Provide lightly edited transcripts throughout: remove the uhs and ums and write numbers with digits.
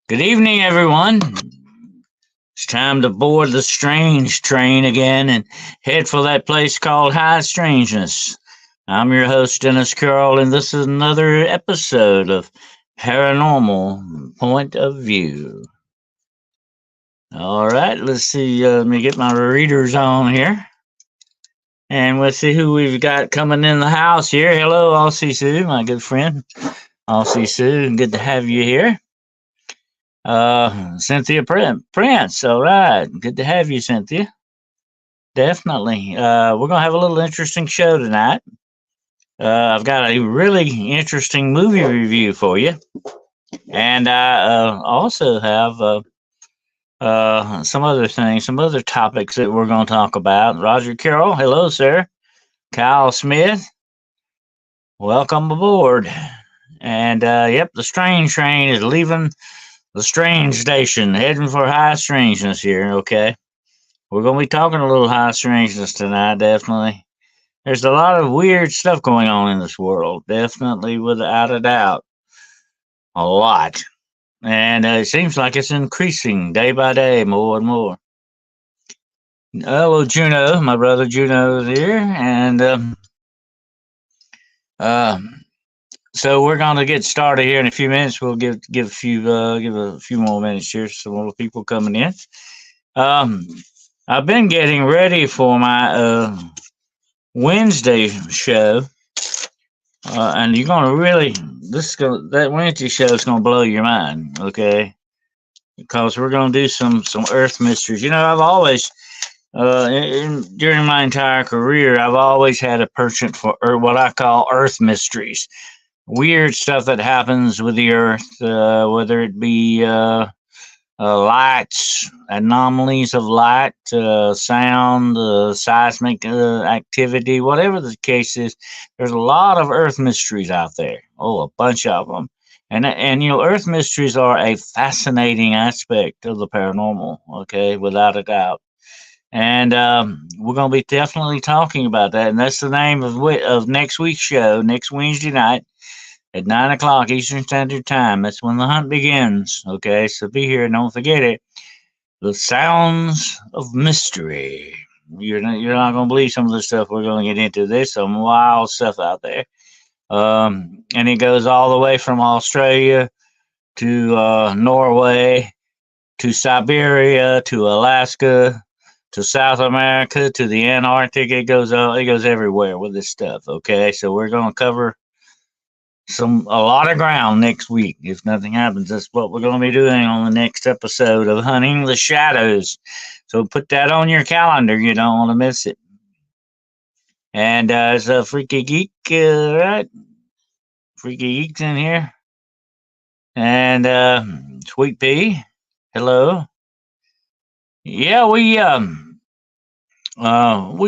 Good evening, everyone. It's time to board the strange train again and head for that place called High Strangeness. I'm your host, Dennis Carroll, and this is another episode of Paranormal Point of View. All right, let's see. Let me get my readers on here. And let's see who we've got coming in the house here. Hello, Aussie Sue, my good friend. Aussie Sue, good to have you here. Cynthia Prince. All right. Good to have you, Cynthia. Definitely. We're going to have a little interesting show tonight. I've got a really interesting movie review for you. And I also have some other things, some other topics that we're going to talk about. Roger Carroll. Hello, sir. Kyle Smith. Welcome aboard. And yep, the strange train is leaving the strange station, heading for high strangeness here, okay? We're going to be talking a little high strangeness tonight, definitely. There's a lot of weird stuff going on in this world, definitely, without a doubt. A lot. And it seems like it's increasing day by day, more and more. Hello, Juno. My brother Juno is here. And uh, so we're going to get started here in a few minutes. We'll give a few more minutes here, so some more people coming in. I've been getting ready for my Wednesday show, and you're gonna really that Wednesday show is gonna blow your mind, okay? Because we're gonna do some Earth mysteries. You know, I've always during my entire career, I've always had a penchant for what I call Earth mysteries, weird stuff that happens with the Earth, whether it be lights, anomalies of light, sound, seismic activity, whatever the case is. There's a lot of Earth mysteries out there. Oh, a bunch of them. And you know, Earth mysteries are a fascinating aspect of the paranormal, okay, without a doubt. And we're going to be definitely talking about that. And that's the name of next week's show, next Wednesday night at 9 o'clock Eastern Standard Time. That's when the hunt begins. Okay, so be here. Don't forget it. The sounds of mystery. You're not gonna believe some of the stuff we're gonna get into. There's some wild stuff out there. And it goes all the way from Australia to Norway to Siberia to Alaska to South America to the Antarctic. It goes everywhere with this stuff. Okay, so we're gonna cover a lot of ground next week. If nothing happens, that's what we're going to be doing on the next episode of Hunting the Shadows. So put that on your calendar. You don't want to miss it. And it's a Freaky Geek, right? Freaky Geek's in here. And Sweet Pea, hello. Yeah, we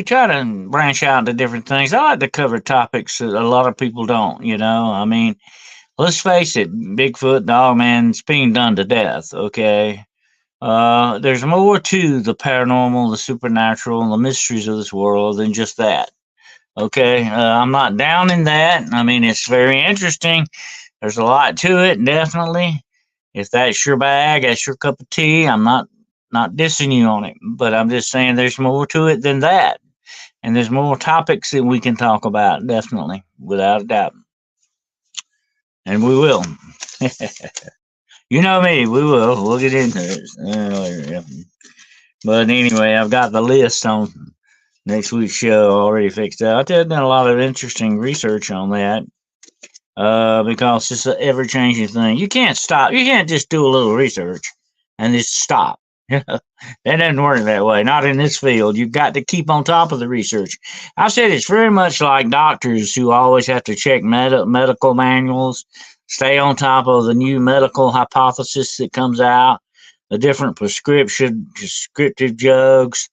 try to branch out into different things. I like to cover topics that a lot of people don't, you know. I mean, let's face it, Bigfoot, Dogman's being done to death, okay? There's more to the paranormal, the supernatural, and the mysteries of this world than just that, okay? I'm not down in that. I mean, it's very interesting. There's a lot to it, definitely. If that's your bag, that's your cup of tea, I'm not dissing you on it, but I'm just saying there's more to it than that. And there's more topics that we can talk about, definitely, without a doubt. And we will. You know me, we will. We'll get into it. But anyway, I've got the list on next week's show already fixed out. I've done a lot of interesting research on that because it's an ever-changing thing. You can't stop. You can't just do a little research and just stop. That doesn't work that way. Not in this field. You've got to keep on top of the research. I've said it's very much like doctors who always have to check medical manuals, stay on top of the new medical hypothesis that comes out, the different prescriptive drugs,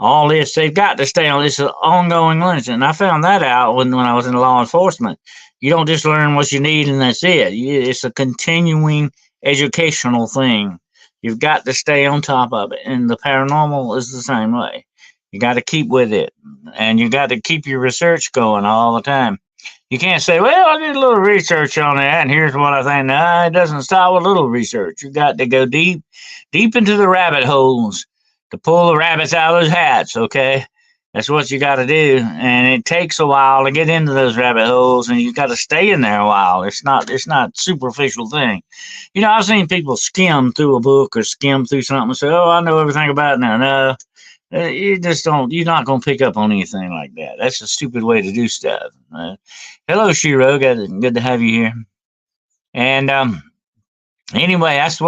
all this. They've got to stay on this ongoing learning. And I found that out when I was in law enforcement. You don't just learn what you need and that's it. It's a continuing educational thing. You've got to stay on top of it. And the paranormal is the same way. You got to keep with it. And you got to keep your research going all the time. You can't say, well, I did a little research on that, and here's what I think. No, it doesn't stop with little research. You got to go deep, deep into the rabbit holes to pull the rabbits out of those hats, okay? That's what you got to do, and it takes a while to get into those rabbit holes, and you got to stay in there a while. It's not superficial thing. I've seen people skim through a book or skim through something and say, "Oh, I know everything about it now." No, you just don't. You're not going to pick up on anything like that. That's a stupid way to do stuff. Hello, Shiro. Good to have you here. And anyway, that's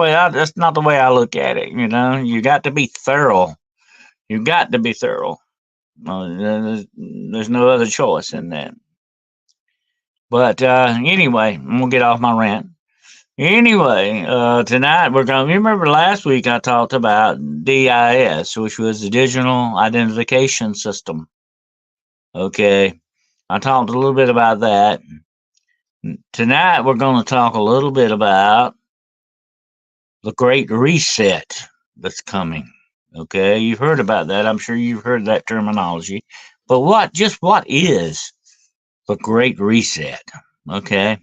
not the way I look at it. You got to be thorough. You got to be thorough. There's no other choice in that. But anyway, I'm gonna get off my rant. Anyway, tonight we're going to. You remember last week I talked about DIS, which was the Digital Identification System. Okay, I talked a little bit about that. Tonight we're going to talk a little bit about the Great Reset that's coming. Okay, you've heard about that. I'm sure you've heard that terminology. But what is the Great Reset? Okay.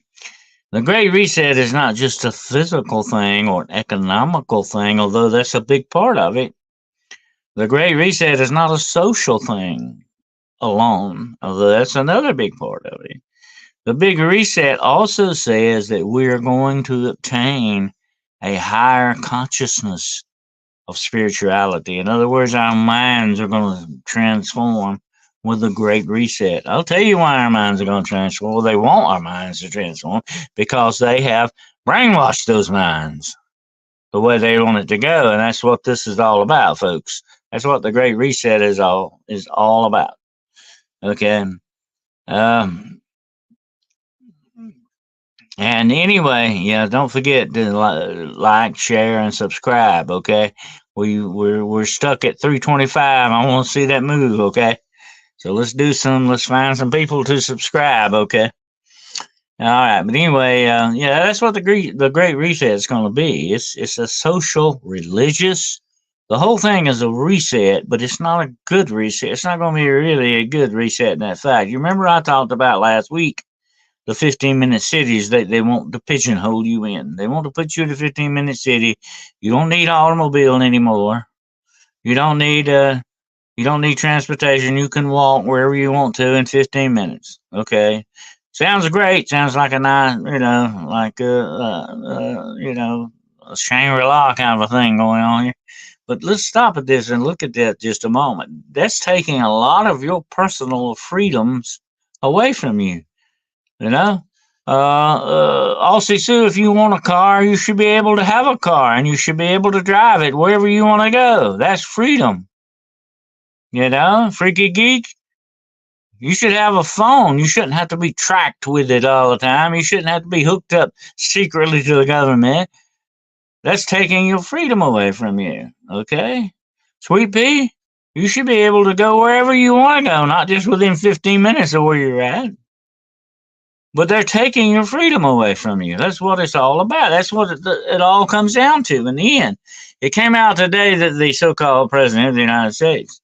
The Great Reset is not just a physical thing or an economical thing, although that's a big part of it. The Great Reset is not a social thing alone, although that's another big part of it. The Big Reset also says that we are going to obtain a higher consciousness of spirituality. In other words, our minds are going to transform with the Great Reset. I'll tell you why our minds are going to transform. Well, they want our minds to transform because they have brainwashed those minds the way they want it to go, and that's what this is all about, folks. That's what the Great Reset is all about. Okay. And anyway, don't forget to like, share, and subscribe. Okay, we're stuck at 325. I want to see that move. Okay, so let's find some people to subscribe. Okay, all right. But anyway, that's what the Great Reset is going to be. It's a social, religious. The whole thing is a reset, but it's not a good reset. It's not going to be really a good reset in that fact. You remember I talked about last week the 15-minute cities that they want to pigeonhole you in. They want to put you in a 15-minute city. You don't need automobile anymore. You don't need transportation. You can walk wherever you want to in 15 minutes. Okay. Sounds great. Sounds like a nice, a Shangri-La kind of a thing going on here. But let's stop at this and look at that just a moment. That's taking a lot of your personal freedoms away from you. Aussie Sue, if you want a car, you should be able to have a car and you should be able to drive it wherever you want to go. That's freedom. Freaky geek, you should have a phone. You shouldn't have to be tracked with it all the time. You shouldn't have to be hooked up secretly to the government. That's taking your freedom away from you. Okay? Sweet Pea, you should be able to go wherever you want to go, not just within 15 minutes of where you're at. But they're taking your freedom away from you. That's what it's all about. That's what it all comes down to in the end. It came out today that the so-called president of the United States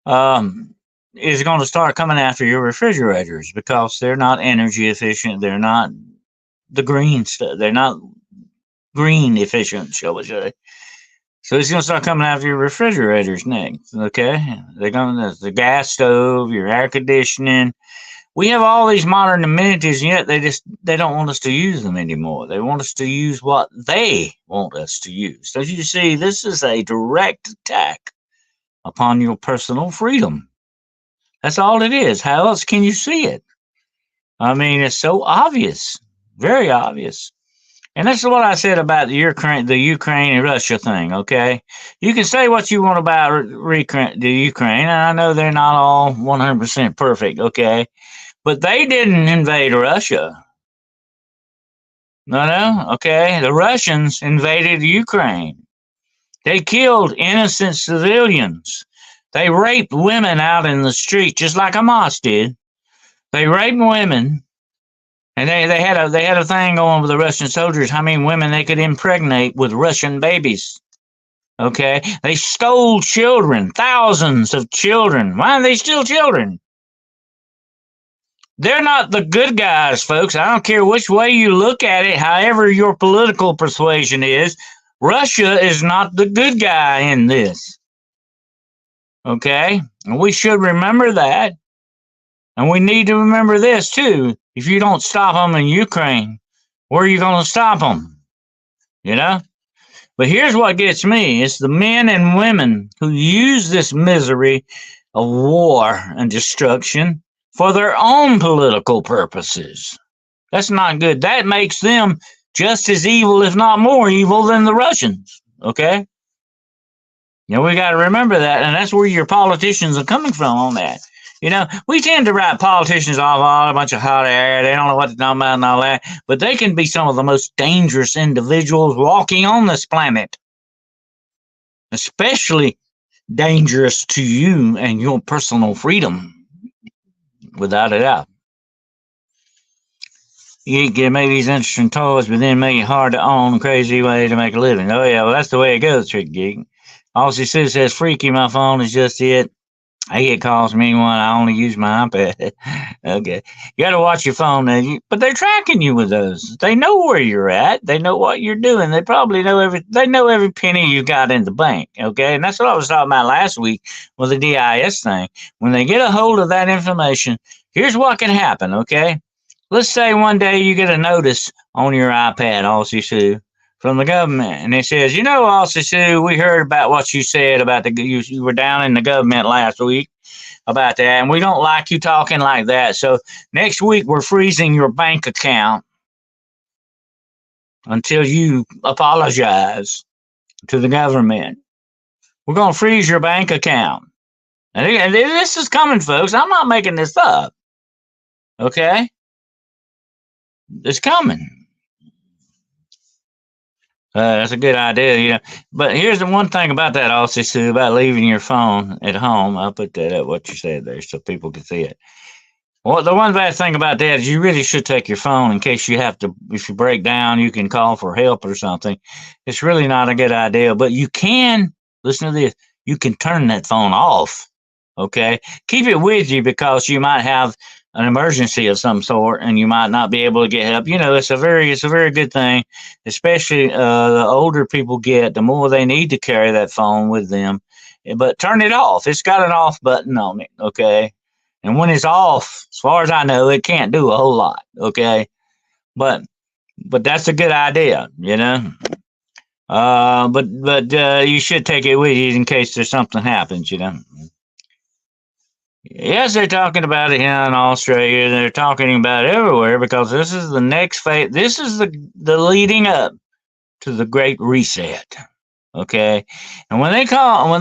is going to start coming after your refrigerators because they're not energy efficient. They're not the green stuff. They're not green efficient, shall we say. So he's going to start coming after your refrigerators next. Okay? They're going to the gas stove, your air conditioning. We have all these modern amenities, and yet they don't want us to use them anymore. They want us to use what they want us to use. Don't you see? This is a direct attack upon your personal freedom. That's all it is. How else can you see it? I mean, it's so obvious, very obvious. And that's what I said about the Ukraine and Russia thing. Okay, you can say what you want about the Ukraine, and I know they're not all 100% perfect. Okay. But they didn't invade Russia. No. Okay. The Russians invaded Ukraine. They killed innocent civilians. They raped women out in the street, just like Hamas did. They raped women. And they had a thing going with the Russian soldiers, how many women they could impregnate with Russian babies. Okay. They stole children, thousands of children. Why are they still children? They're not the good guys, folks. I don't care which way you look at it, however your political persuasion is. Russia is not the good guy in this. Okay? And we should remember that. And we need to remember this, too. If you don't stop them in Ukraine, where are you going to stop them? You know? But here's what gets me. It's the men and women who use this misery of war and destruction for their own political purposes. That's not good. That makes them just as evil, if not more evil, than the Russians. Okay? You know, we got to remember that, and that's where your politicians are coming from on that. You know, we tend to write politicians off a bunch of hot air. They don't know what to talk about and all that, but they can be some of the most dangerous individuals walking on this planet, especially dangerous to you and your personal freedom, without a doubt. You can make these interesting toys, but then make it hard to own. Crazy way to make a living. Oh yeah, well that's the way it goes, Trick Geek. All she says, freaky, my phone is just it. I get calls from anyone. I only use my iPad. Okay. You got to watch your phone. But they're tracking you with those. They know where you're at. They know what you're doing. They probably know every penny you got in the bank. Okay. And that's what I was talking about last week with the DIS thing. When they get a hold of that information, here's what can happen. Okay. Let's say one day you get a notice on your iPad, Aussie Sue, from the government, and it says, Aussie Sue, we heard about what you said about you were down in the government last week about that, and we don't like you talking like that. So next week we're freezing your bank account until you apologize to the government. We're going to freeze your bank account. And this is coming, folks. I'm not making this up. Okay? It's coming. That's a good idea, But here's the one thing about that, also, Sue, about leaving your phone at home. I'll put that up, what you said there, so people can see it. Well, the one bad thing about that is you really should take your phone in case you have to, if you break down, you can call for help or something. It's really not a good idea, but you can, listen to this, you can turn that phone off, okay? Keep it with you because you might have an emergency of some sort and you might not be able to get help. It's a very good thing, especially the older people get, the more they need to carry that phone with them. But turn it off. It's got an off button on it, okay? And when it's off, as far as I know, it can't do a whole lot, okay? But that's a good idea, But you should take it with you in case there's something happens, Yes, they're talking about it here in Australia. They're talking about it everywhere because this is the next phase. This is the leading up to the Great Reset. Okay, and when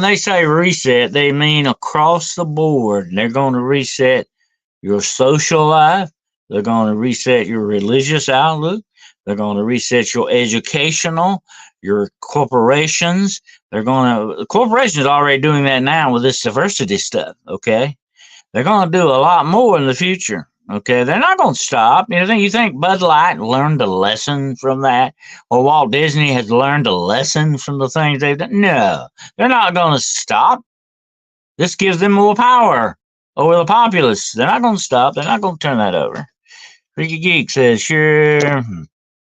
they say reset, they mean across the board. They're going to reset your social life. They're going to reset your religious outlook. They're going to reset your educational, your corporations. Corporations are already doing that now with this diversity stuff. Okay. They're going to do a lot more in the future. Okay, they're not going to stop. You think Bud Light learned a lesson from that, or Walt Disney has learned a lesson from the things they've done? No, they're not going to stop. This gives them more power over the populace. They're not going to stop. They're not going to turn that over. Freaky Geek says, sure,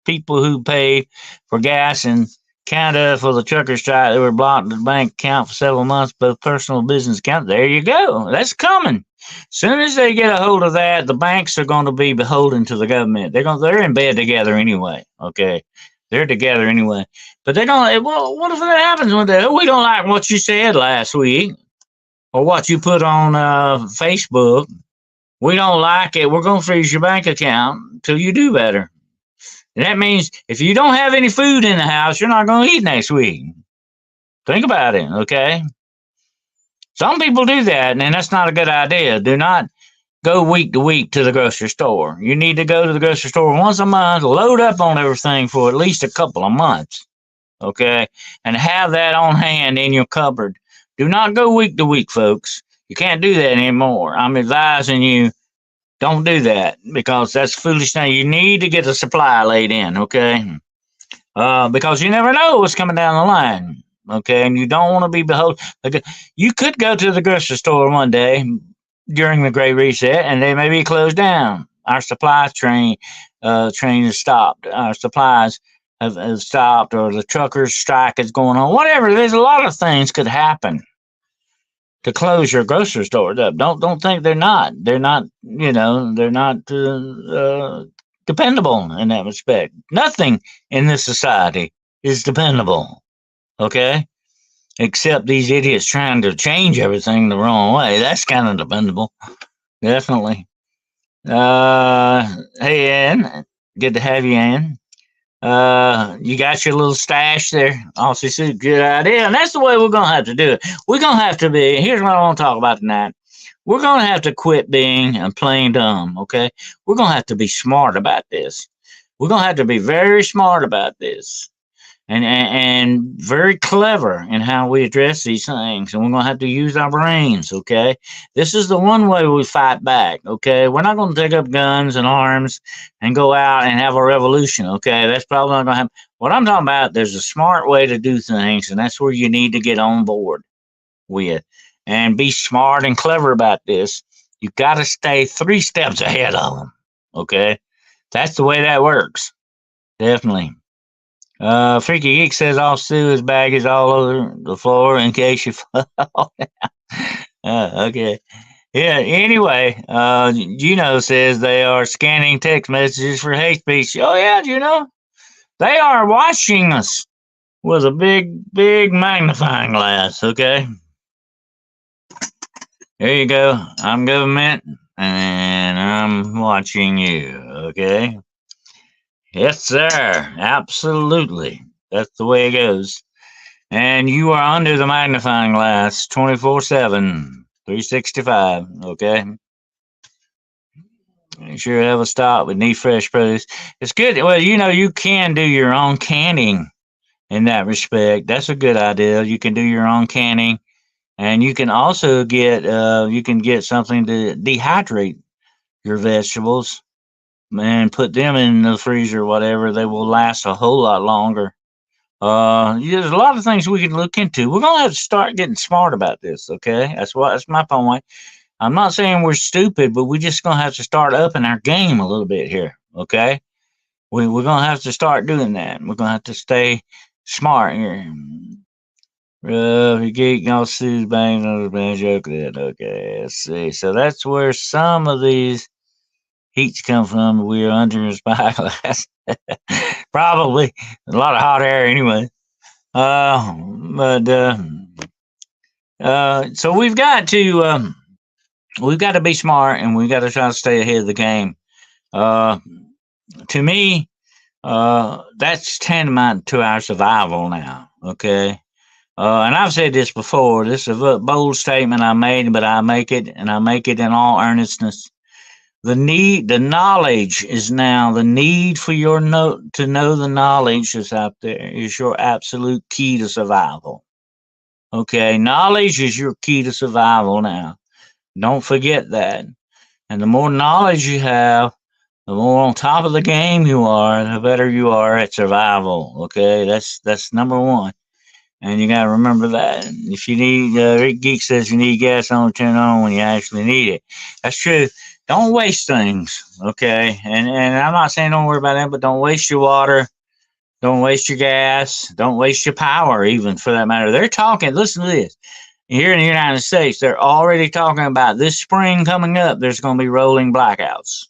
people who pay for gas in Canada for the trucker strike, they were blocked the bank account for several months, both personal and business account. There you go. That's coming. Soon as they get a hold of that, the banks are going to be beholden to the government. They're in bed together anyway. Okay, they're together anyway. But they're going to. Well, what if that happens one day? We don't like what you said last week, or what you put on Facebook. We don't like it. We're going to freeze your bank account until you do better. And that means if you don't have any food in the house, you're not going to eat next week. Think about it. Okay. Some people do that, and that's not a good idea. Do not go week to week to the grocery store. You need to go to the grocery store once a month, load up on everything for at least a couple of months, okay? And have that on hand in your cupboard. Do not go week to week, folks. You can't do that anymore. I'm advising you, don't do that because that's a foolish thing. You need to get a supply laid in, okay? Because you never know what's coming down the line. Okay, and you don't want to be beholden. You could go to the grocery store one day, during the Great Reset, and they may be closed down. Our supply train has stopped. Our supplies have stopped, or the truckers' strike is going on. Whatever. There's a lot of things could happen to close your grocery stores up. Don't think they're not. They're not. They're not dependable in that respect. Nothing in this society is dependable. Okay, except these idiots trying to change everything the wrong way. That's kind of dependable. Definitely. Hey, Ann. Good to have you, Ann. You got your little stash there. Aussie suit, good idea. And that's the way we're going to have to do it. We're going to have to be, here's what I want to talk about tonight. We're going to have to quit being plain dumb, okay? We're going to have to be smart about this. We're going to have to be very smart about this and very clever in how we address these things. And we're going to have to use our brains, okay? This is the one way we fight back, okay? We're not going to take up guns and arms and go out and have a revolution, okay? That's probably not going to happen. What I'm talking about, there's a smart way to do things, and that's where you need to get on board with and be smart and clever about this. You've got to stay 3 steps ahead of them, okay? That's the way that works, definitely. Freaky Geek says all Sue's bag is all over the floor in case you fall. Okay. Yeah, anyway, Gino says they are scanning text messages for hate speech. Oh, yeah, Gino. They are watching us with a big magnifying glass, okay? There you go. I'm government, and I'm watching you, okay? Yes, sir. Absolutely. That's the way it goes. And you are under the magnifying glass 24/7, 365. Okay. You sure have a stop with Need Fresh Produce. It's good. Well, you can do your own canning in that respect. That's a good idea. You can do your own canning, and you can also get something to dehydrate your vegetables and put them in the freezer, whatever. They will last a whole lot longer. There's a lot of things we can look into. We're gonna have to start getting smart about this. Okay, that's my point. I'm not saying we're stupid, but we're just gonna have to start upping our game a little bit here. Okay, we're gonna have to start doing that. We're gonna have to stay smart here. You geek, y'all Sue's bang, another bad joke. That okay. Let's see. So that's where some of these heats come from. We're under a spyglass. Probably a lot of hot air anyway. But so we've got to be smart, and we've got to try to stay ahead of the game. To me, that's tantamount to our survival now. Okay. And I've said this before. This is a bold statement I made, but I make it, and I make it in all earnestness. The knowledge is now the need for to know the knowledge that's out there is your absolute key to survival. Okay, knowledge is your key to survival now. Don't forget that. And the more knowledge you have, the more on top of the game you are, the better you are at survival. Okay, that's number one. And you got to remember that. If you need, Rick Geek says you need gas on, turn on when you actually need it. That's true. Don't waste things, okay? And I'm not saying don't worry about that, but don't waste your water. Don't waste your gas. Don't waste your power, even for that matter. They're talking, listen to this. Here in the United States, they're already talking about this spring coming up, there's going to be rolling blackouts.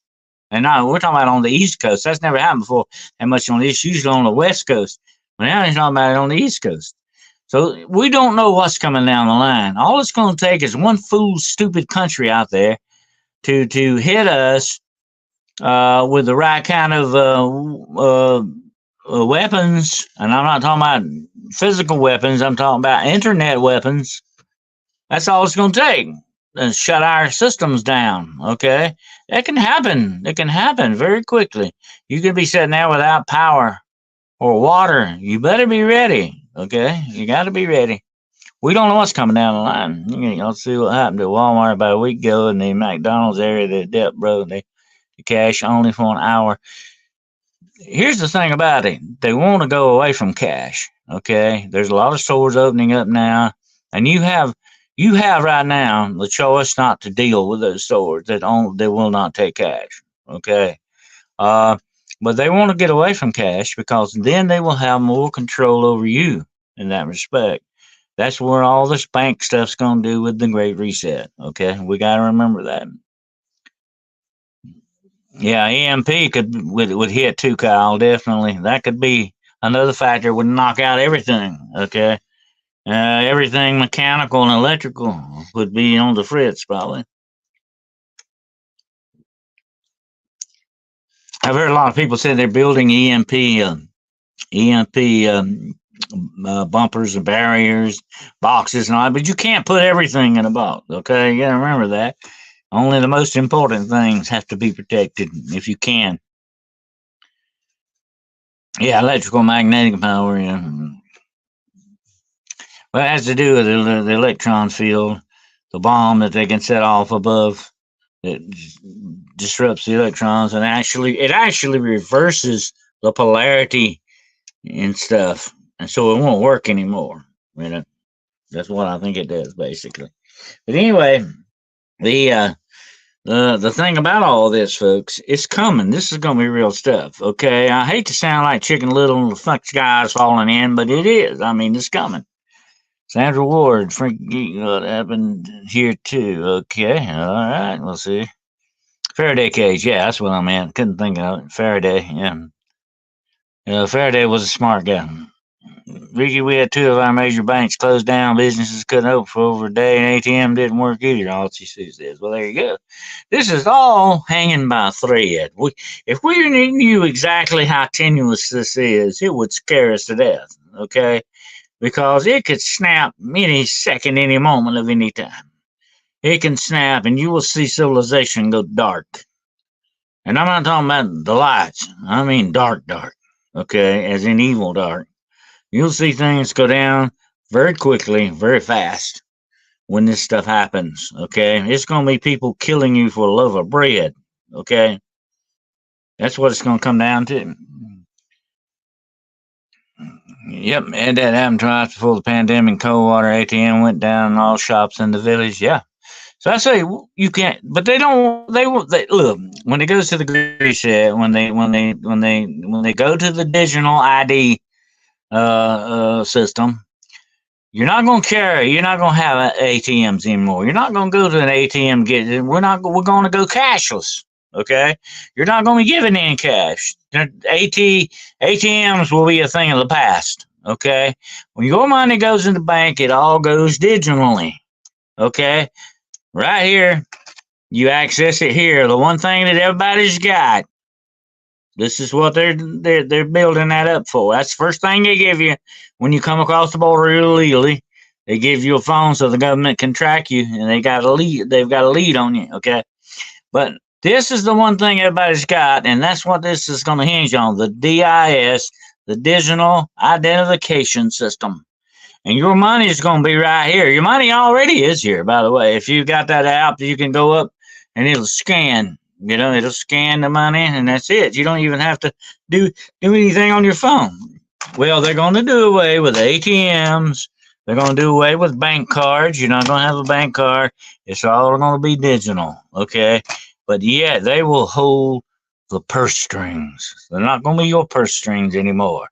And now we're talking about on the East Coast. That's never happened before that much on this, usually on the West Coast. But now they're talking about it on the East Coast. So we don't know what's coming down the line. All it's going to take is one fool, stupid country out there to hit us with the right kind of weapons. And I'm not talking about physical weapons. I'm talking about internet weapons. That's all it's going to take. Shut our systems down. Okay, that can happen. It can happen very quickly. You could be sitting there without power or water. You better be ready. Okay, you got to be ready. We don't know what's coming down the line. You'll see what happened to Walmart about a week ago in the McDonald's area that Depp broke the cash only for an hour. Here's the thing about it. They want to go away from cash. Okay, there's a lot of stores opening up now, and you have You have right now the choice not to deal with those stores that will not take cash. Okay. Uh, but they want to get away from cash because then they will have more control over you in that respect. That's where all this bank stuff's going to do with the Great Reset. Okay, we got to remember that. Yeah, EMP would hit too, Kyle. Definitely, that could be another factor. Would knock out everything. Okay, everything mechanical and electrical would be on the fritz probably. I've heard a lot of people say they're building EMP bumpers and barriers, boxes and all, but you can't put everything in a box. Okay, you gotta remember that. Only the most important things have to be protected if you can. Yeah, electrical magnetic power. Yeah. Well, it has to do with the electron field, the bomb that they can set off above that disrupts the electrons, and it actually reverses the polarity and stuff, and so it won't work anymore. You know, that's what I think it does basically. But anyway, the uh, the thing about all this, folks, it's coming. This is gonna be real stuff. Okay, I hate to sound like Chicken Little and the fuck sky's falling in, but it is. I mean, it's coming. Sandra Ward, Frank Geek, what happened here too? Okay, all right, we'll see. Faraday cage, yeah, that's what I meant. Couldn't think of it. Faraday, yeah. Faraday was a smart guy. Ricky, we had two of our major banks closed down. Businesses couldn't open for over a day, and ATM didn't work either. All she says. Well, there you go. This is all hanging by a thread. If we knew exactly how tenuous this is, it would scare us to death. Okay, because it could snap any second, any moment of any time. It can snap, and you will see civilization go dark. And I'm not talking about the lights. I mean dark, dark. Okay, as in evil dark. You'll see things go down very quickly, very fast when this stuff happens. Okay, it's gonna be people killing you for a loaf of bread. Okay, that's what it's gonna come down to. Yep, and that happened twice before the pandemic. Cold water ATM went down in all shops in the village. Yeah, so I say you can't, but they don't. They look when it goes to the Great Reset. When they go to the digital ID system, you're not going to carry. You're not going to have ATMs anymore. You're not going to go to an ATM. We're going to go cashless. Okay, you're not going to be giving any cash. ATMs will be a thing of the past. Okay, when your money goes in the bank, it all goes digitally. Okay, right here, you access it here. The one thing that everybody's got. This is what they're building that up for. That's the first thing they give you when you come across the border illegally. They give you a phone so the government can track you, and they got a lead. They've got a lead on you. Okay, but this is the one thing everybody's got, and that's what this is going to hinge on: the DIS, the Digital Identification System. And your money is going to be right here. Your money already is here, by the way. If you've got that app, you can go up and it'll scan. It'll scan the money, and that's it. You don't even have to do anything on your phone. Well, they're going to do away with ATMs. They're going to do away with bank cards. You're not going to have a bank card. It's all going to be digital, okay? But yeah, they will hold the purse strings. They're not going to be your purse strings anymore.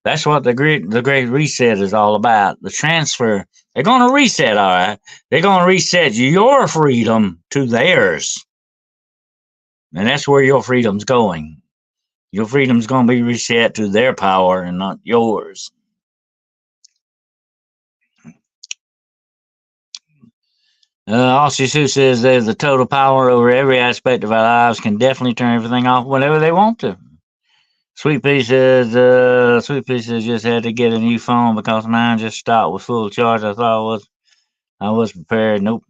That's what the great reset is all about. The transfer. They're going to reset, all right. They're going to reset your freedom to theirs. And that's where your freedom's going. Your freedom's going to be reset to their power and not yours. Aussie Sue says they have the total power over every aspect of our lives, can definitely turn everything off whenever they want to. Sweet Pea says just had to get a new phone because mine just stopped with full charge. I was prepared. Nope.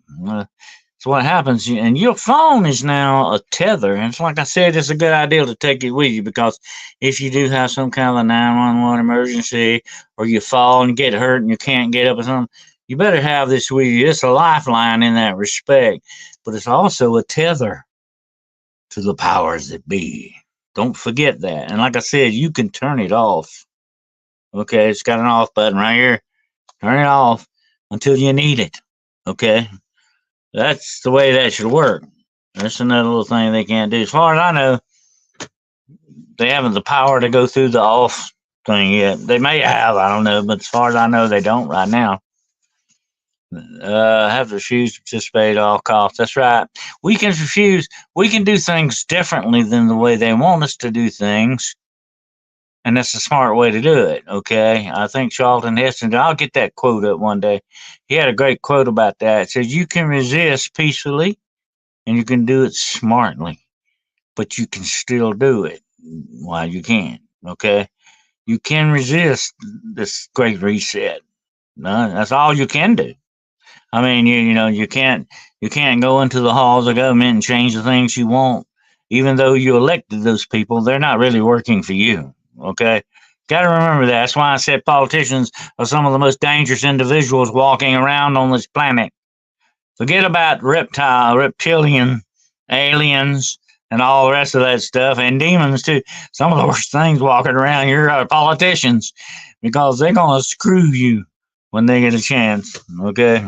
So what happens, and your phone is now a tether, and it's like I said, it's a good idea to take it with you because if you do have some kind of a 911 emergency, or you fall and get hurt and you can't get up or something, you better have this with you. It's a lifeline in that respect, but it's also a tether to the powers that be. Don't forget that. And like I said, you can turn it off. Okay, it's got an off button right here. Turn it off until you need it. Okay, that's the way that should work. That's another little thing they can't do. As far as I know, they haven't the power to go through the off thing yet. They may have, I don't know, but as far as I know, they don't right now. Have to refuse to participate at all costs. That's right. We can refuse. We can do things differently than the way they want us to do things, and that's a smart way to do it. Okay, I think Charlton Heston. I'll get that quote up one day. He had a great quote about that. It says, "You can resist peacefully, and you can do it smartly, but you can still do it while you can." Okay, you can resist this great reset. No, that's all you can do. I mean, you can't go into the halls of government and change the things you want, even though you elected those people. They're not really working for you. Okay, got to remember that. That's why I said politicians are some of the most dangerous individuals walking around on this planet. Forget about reptilian, aliens, and all the rest of that stuff, and demons too. Some of the worst things walking around here are politicians, because they're gonna screw you when they get a chance. Okay,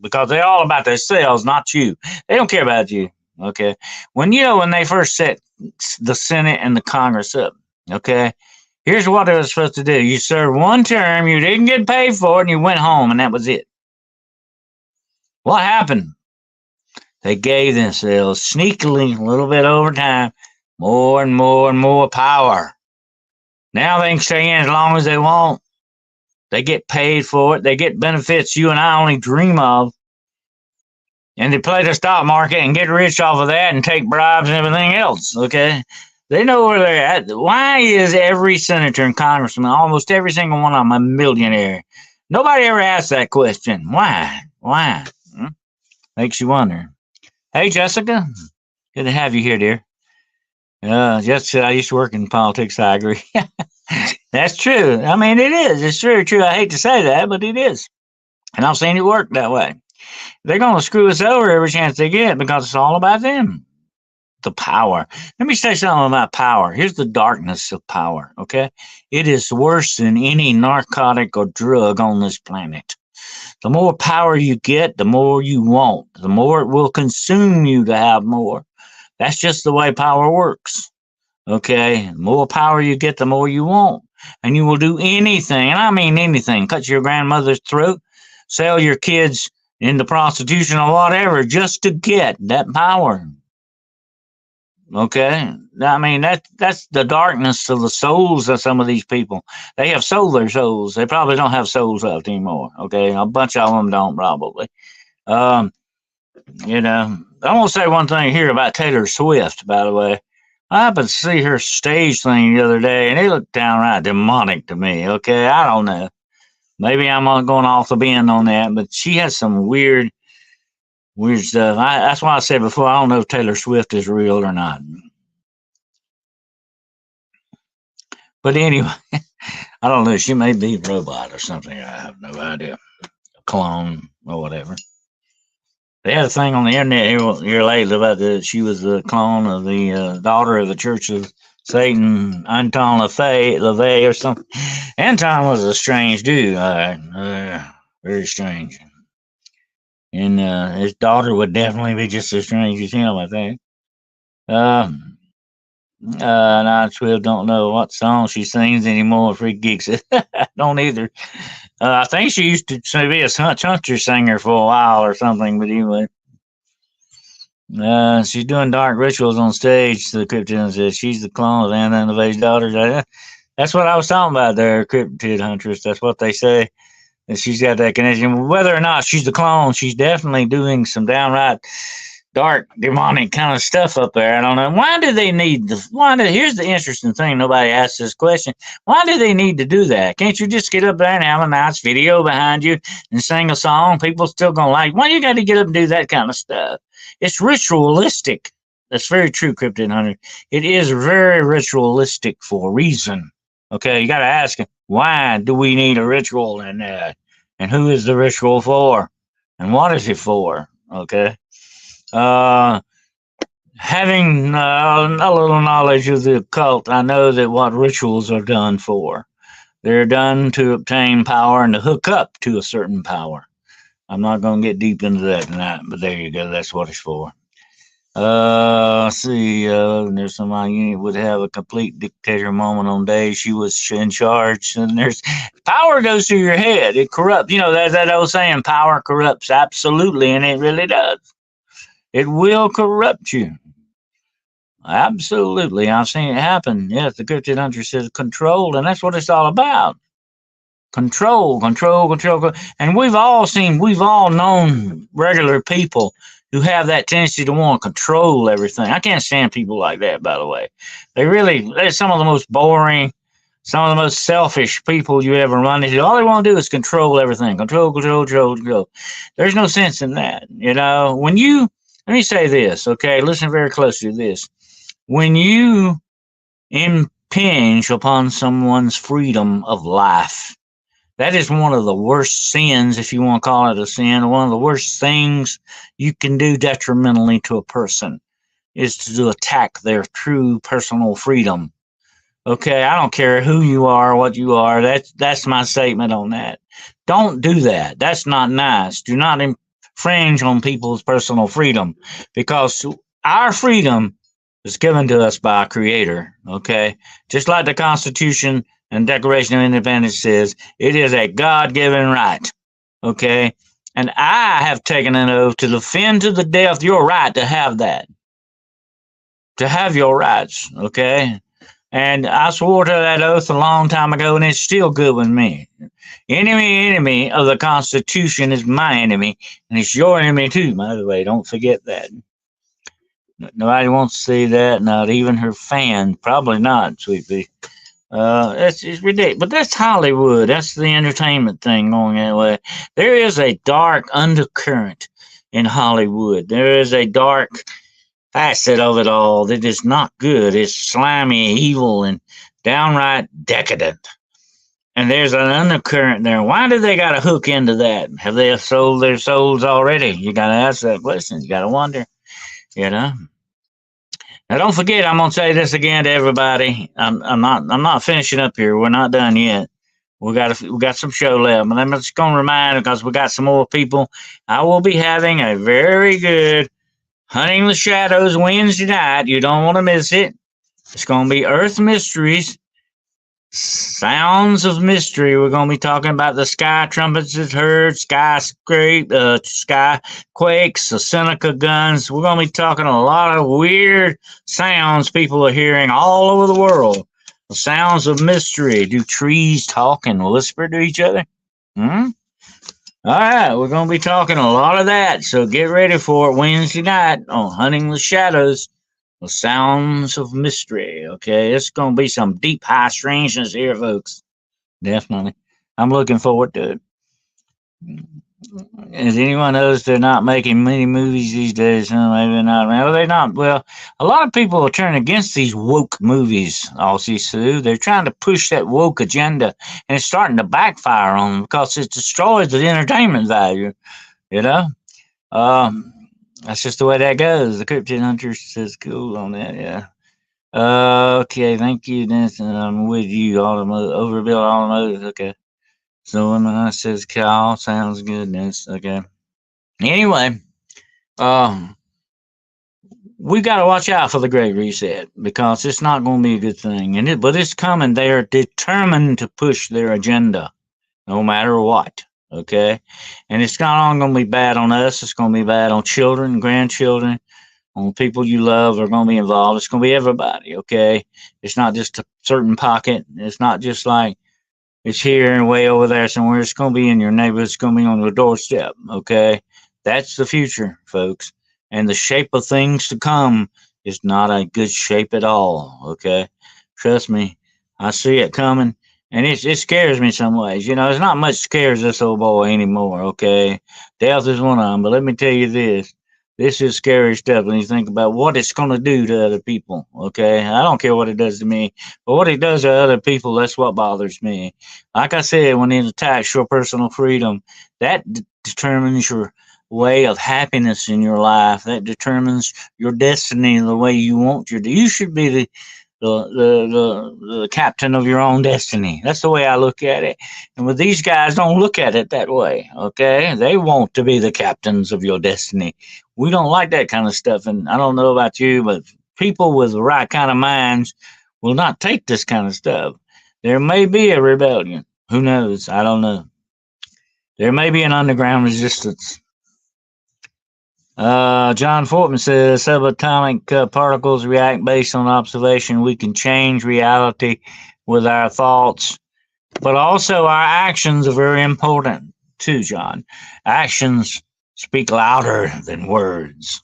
because they're all about themselves, not you. They don't care about you. Okay, when they first set the Senate and the Congress up. Okay, here's what they were supposed to do: you served one term, you didn't get paid for it, and you went home, and that was it. What happened? They gave themselves sneakily, a little bit over time, more and more and more power. Now they can stay in as long as they want. They get paid for it. They get benefits you and I only dream of. And they play the stock market and get rich off of that and take bribes and everything else. Okay. They know where they're at. Why is every senator and congressman, almost every single one of them, a millionaire? Nobody ever asked that question. Why? Why? Makes you wonder. Hey, Jessica. Good to have you here, dear. Jessica, I used to work in politics. I agree. That's true. I mean, it is. It's very true. I hate to say that, but it is. And I've seen it work that way. They're going to screw us over every chance they get because it's all about them. The power. Let me say something about power. Here's the darkness of power, okay? It is worse than any narcotic or drug on this planet. The more power you get, the more you want. The more it will consume you to have more. That's just the way power works. Okay, the more power you get, the more you want. And you will do anything, and I mean anything, cut your grandmother's throat, sell your kids into prostitution or whatever, just to get that power. Okay, I mean that's the darkness of the souls of some of these people. They have sold their souls. They probably don't have souls left anymore. Okay, a bunch of them don't probably. Um, I want to say one thing here about Taylor Swift, by the way. I happened to see her stage thing the other day, and it looked downright demonic to me. Okay, I don't know. Maybe I'm going off the bend on that, but she has some weird, weird stuff. That's why I said before, I don't know if Taylor Swift is real or not. But anyway, I don't know. She may be a robot or something. I have no idea. A clone or whatever. They had a thing on the internet here lately about that she was the clone of the daughter of the Church of Satan, Anton LaVey or something. Anton was a strange dude. Very strange. And his daughter would definitely be just as strange as him, I think. Nine Swift don't know what song she sings anymore. Freak Geeks don't either. I think she used to be a country singer for a while or something, but anyway. She's doing dark rituals on stage. The cryptid says she's the clone of Anna and LaVey's daughter. That's what I was talking about there, cryptid huntress. That's what they say. That she's got that connection. Whether or not she's the clone, she's definitely doing some downright dark, demonic kind of stuff up there. I don't know. Why do they need here's the interesting thing. Nobody asked this question. Why do they need to do that? Can't you just get up there and have a nice video behind you and sing a song? People still gonna like, why you got to get up and do that kind of stuff? It's ritualistic. That's very true, Cryptid Hunter. It is very ritualistic for a reason. Okay, you got to ask him, why do we need a ritual in that? And who is the ritual for? And what is it for? Okay. Having a little knowledge of the occult, I know that what rituals are done for. They're done to obtain power and to hook up to a certain power. I'm not going to get deep into that tonight, but there you go. That's what it's for. Let's see. There's somebody unit would have a complete dictator moment on days she was in charge, and there's power goes through your head. It corrupts. You know that old saying, power corrupts. Absolutely, and it really does. It will corrupt you. Absolutely, I've seen it happen. Yes, the cryptid hunter says control, and that's what it's all about. Control, control, control, and we've all known regular people who have that tendency to want to control everything. I can't stand people like that, by the way. They're some of the most boring, some of the most selfish people you ever run into. All they want to do is control everything. Control, control, control, control. There's no sense in that. Let me say this, okay? Listen very closely to this. When you impinge upon someone's freedom of life, that is one of the worst sins, if you want to call it a sin. One of the worst things you can do detrimentally to a person is to attack their true personal freedom. Okay, I don't care who you are, what you are. That's my statement on that. Don't do that. That's not nice. Do not infringe on people's personal freedom, because our freedom is given to us by a creator. Okay, just like the Constitution and Declaration of Independence says, it is a God-given right. Okay, and I have taken an oath to defend to the death your right to have that, to have your rights. Okay, and I swore to that oath a long time ago, and it's still good with me. Enemy of the Constitution is my enemy, and it's your enemy too, by the way. Don't forget that. Nobody wants to see that, not even her fan. Probably not, Sweet Pea. It's ridiculous, but that's Hollywood. That's the entertainment thing going that way. There is a dark undercurrent in Hollywood. There is a dark facet of it all that is not good. It's slimy, evil, and downright decadent. And there's an undercurrent there. Why do they got to hook into that? Have they sold their souls already? You got to ask that question. You got to wonder. You know. Now, don't forget, I'm gonna say this again to everybody. I'm not finishing up here. We're not done yet. We got some show left, but I'm just gonna remind, because we got some more people. I will be having a very good Hunting the Shadows Wednesday night. You don't want to miss it. It's gonna be Earth Mysteries, Sounds of Mystery. We're going to be talking about the sky trumpets that heard, skyscrape, skyquakes, the Seneca guns. We're going to be talking a lot of weird sounds people are hearing all over the world. The sounds of mystery. Do trees talk and whisper to each other? Hmm? All right, we're going to be talking a lot of that, so get ready for it Wednesday night on Hunting the Shadows. The sounds of mystery. Okay, it's gonna be some deep, high strangeness here, folks. Definitely, I'm looking forward to it. As anyone knows, they're not making many movies these days. Huh? Maybe not. Well, they're not. Well, a lot of people are turning against these woke movies. Aussie Sue. They're trying to push that woke agenda, and it's starting to backfire on them because it destroys the entertainment value. You know. Um, that's just the way that goes. The Cryptid Hunter says cool on that, yeah. Okay, thank you, Dennis. I'm with you, Overbuilt Automotive. Okay. So when I says call, sounds good, Dennis. Okay. Anyway, um, we got to watch out for the Great Reset, because it's not going to be a good thing. But it's coming. They are determined to push their agenda, no matter what. Okay, and it's not only going to be bad on us. It's going to be bad on children, grandchildren, on people you love are going to be involved. It's going to be everybody. Okay, it's not just a certain pocket. It's not just like it's here and way over there somewhere. It's going to be in your neighborhood. It's going to be on your doorstep. Okay, that's the future, folks. And the shape of things to come is not a good shape at all. Okay, trust me, I see it coming. And it scares me some ways. There's not much scares this old boy anymore, okay? Death is one of them. But let me tell you this. This is scary stuff when you think about what it's going to do to other people, okay? I don't care what it does to me. But what it does to other people, that's what bothers me. Like I said, when it attacks your personal freedom, that determines your way of happiness in your life. That determines your destiny the way you want you should be the captain of your own destiny. That's the way I look at it. And with these guys, don't look at it that way. Okay, they want to be the captains of your destiny. We don't like that kind of stuff. And I don't know about you, but people with the right kind of minds will not take this kind of stuff. There may be a rebellion. Who knows? I don't know. There may be an underground resistance. John Fortman says subatomic particles react based on observation. We can change reality with our thoughts, but also our actions are very important too, John. Actions speak louder than words.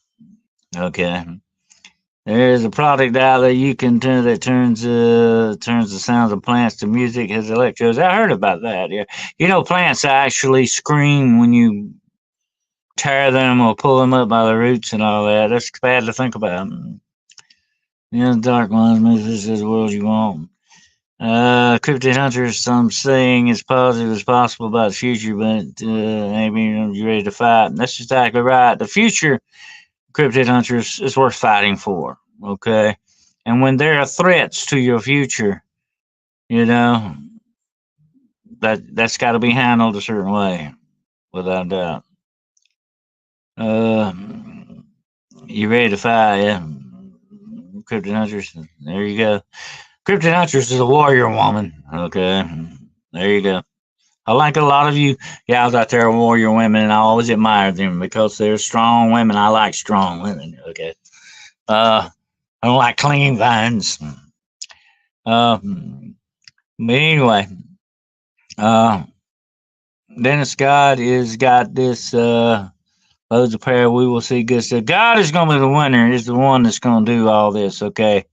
Okay. There's a product out there you can turn that turns the sounds of plants to music as electrodes. I heard about that. Yeah, plants actually scream when you tear them or pull them up by the roots and all that. That's bad to think about. The dark ones move this is the world you want. Cryptid hunters, some saying as positive as possible about the future, but maybe you're ready to fight. That's exactly right. The future, cryptid hunters, is worth fighting for. Okay, and when there are threats to your future, you know that's got to be handled a certain way, without doubt. Uh, you ready to fight? Yeah. Cryptid hunters. There you go. Cryptid hunters is a warrior woman. Okay. There you go. I like a lot of you gals out there, warrior women, and I always admire them because they're strong women. I like strong women. Okay. I don't like clinging vines. Uh, but anyway, uh, Dennis Scott has got this loads of prayer. We will see good stuff. God is going to be the winner. Is the one that's going to do all this. Okay.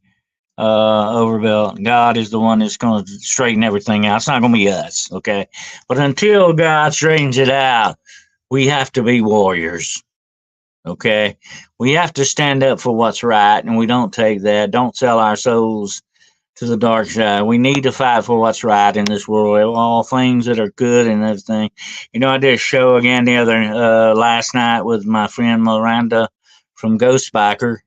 Overbuilt. God is the one that's going to straighten everything out. It's not going to be us. Okay. But until God straightens it out, we have to be warriors. Okay. We have to stand up for what's right, and we don't take that. Don't sell our souls to the dark side. We need to fight for what's right in this world, all things that are good and everything. I did a show again the other last night with my friend Miranda from Ghost Biker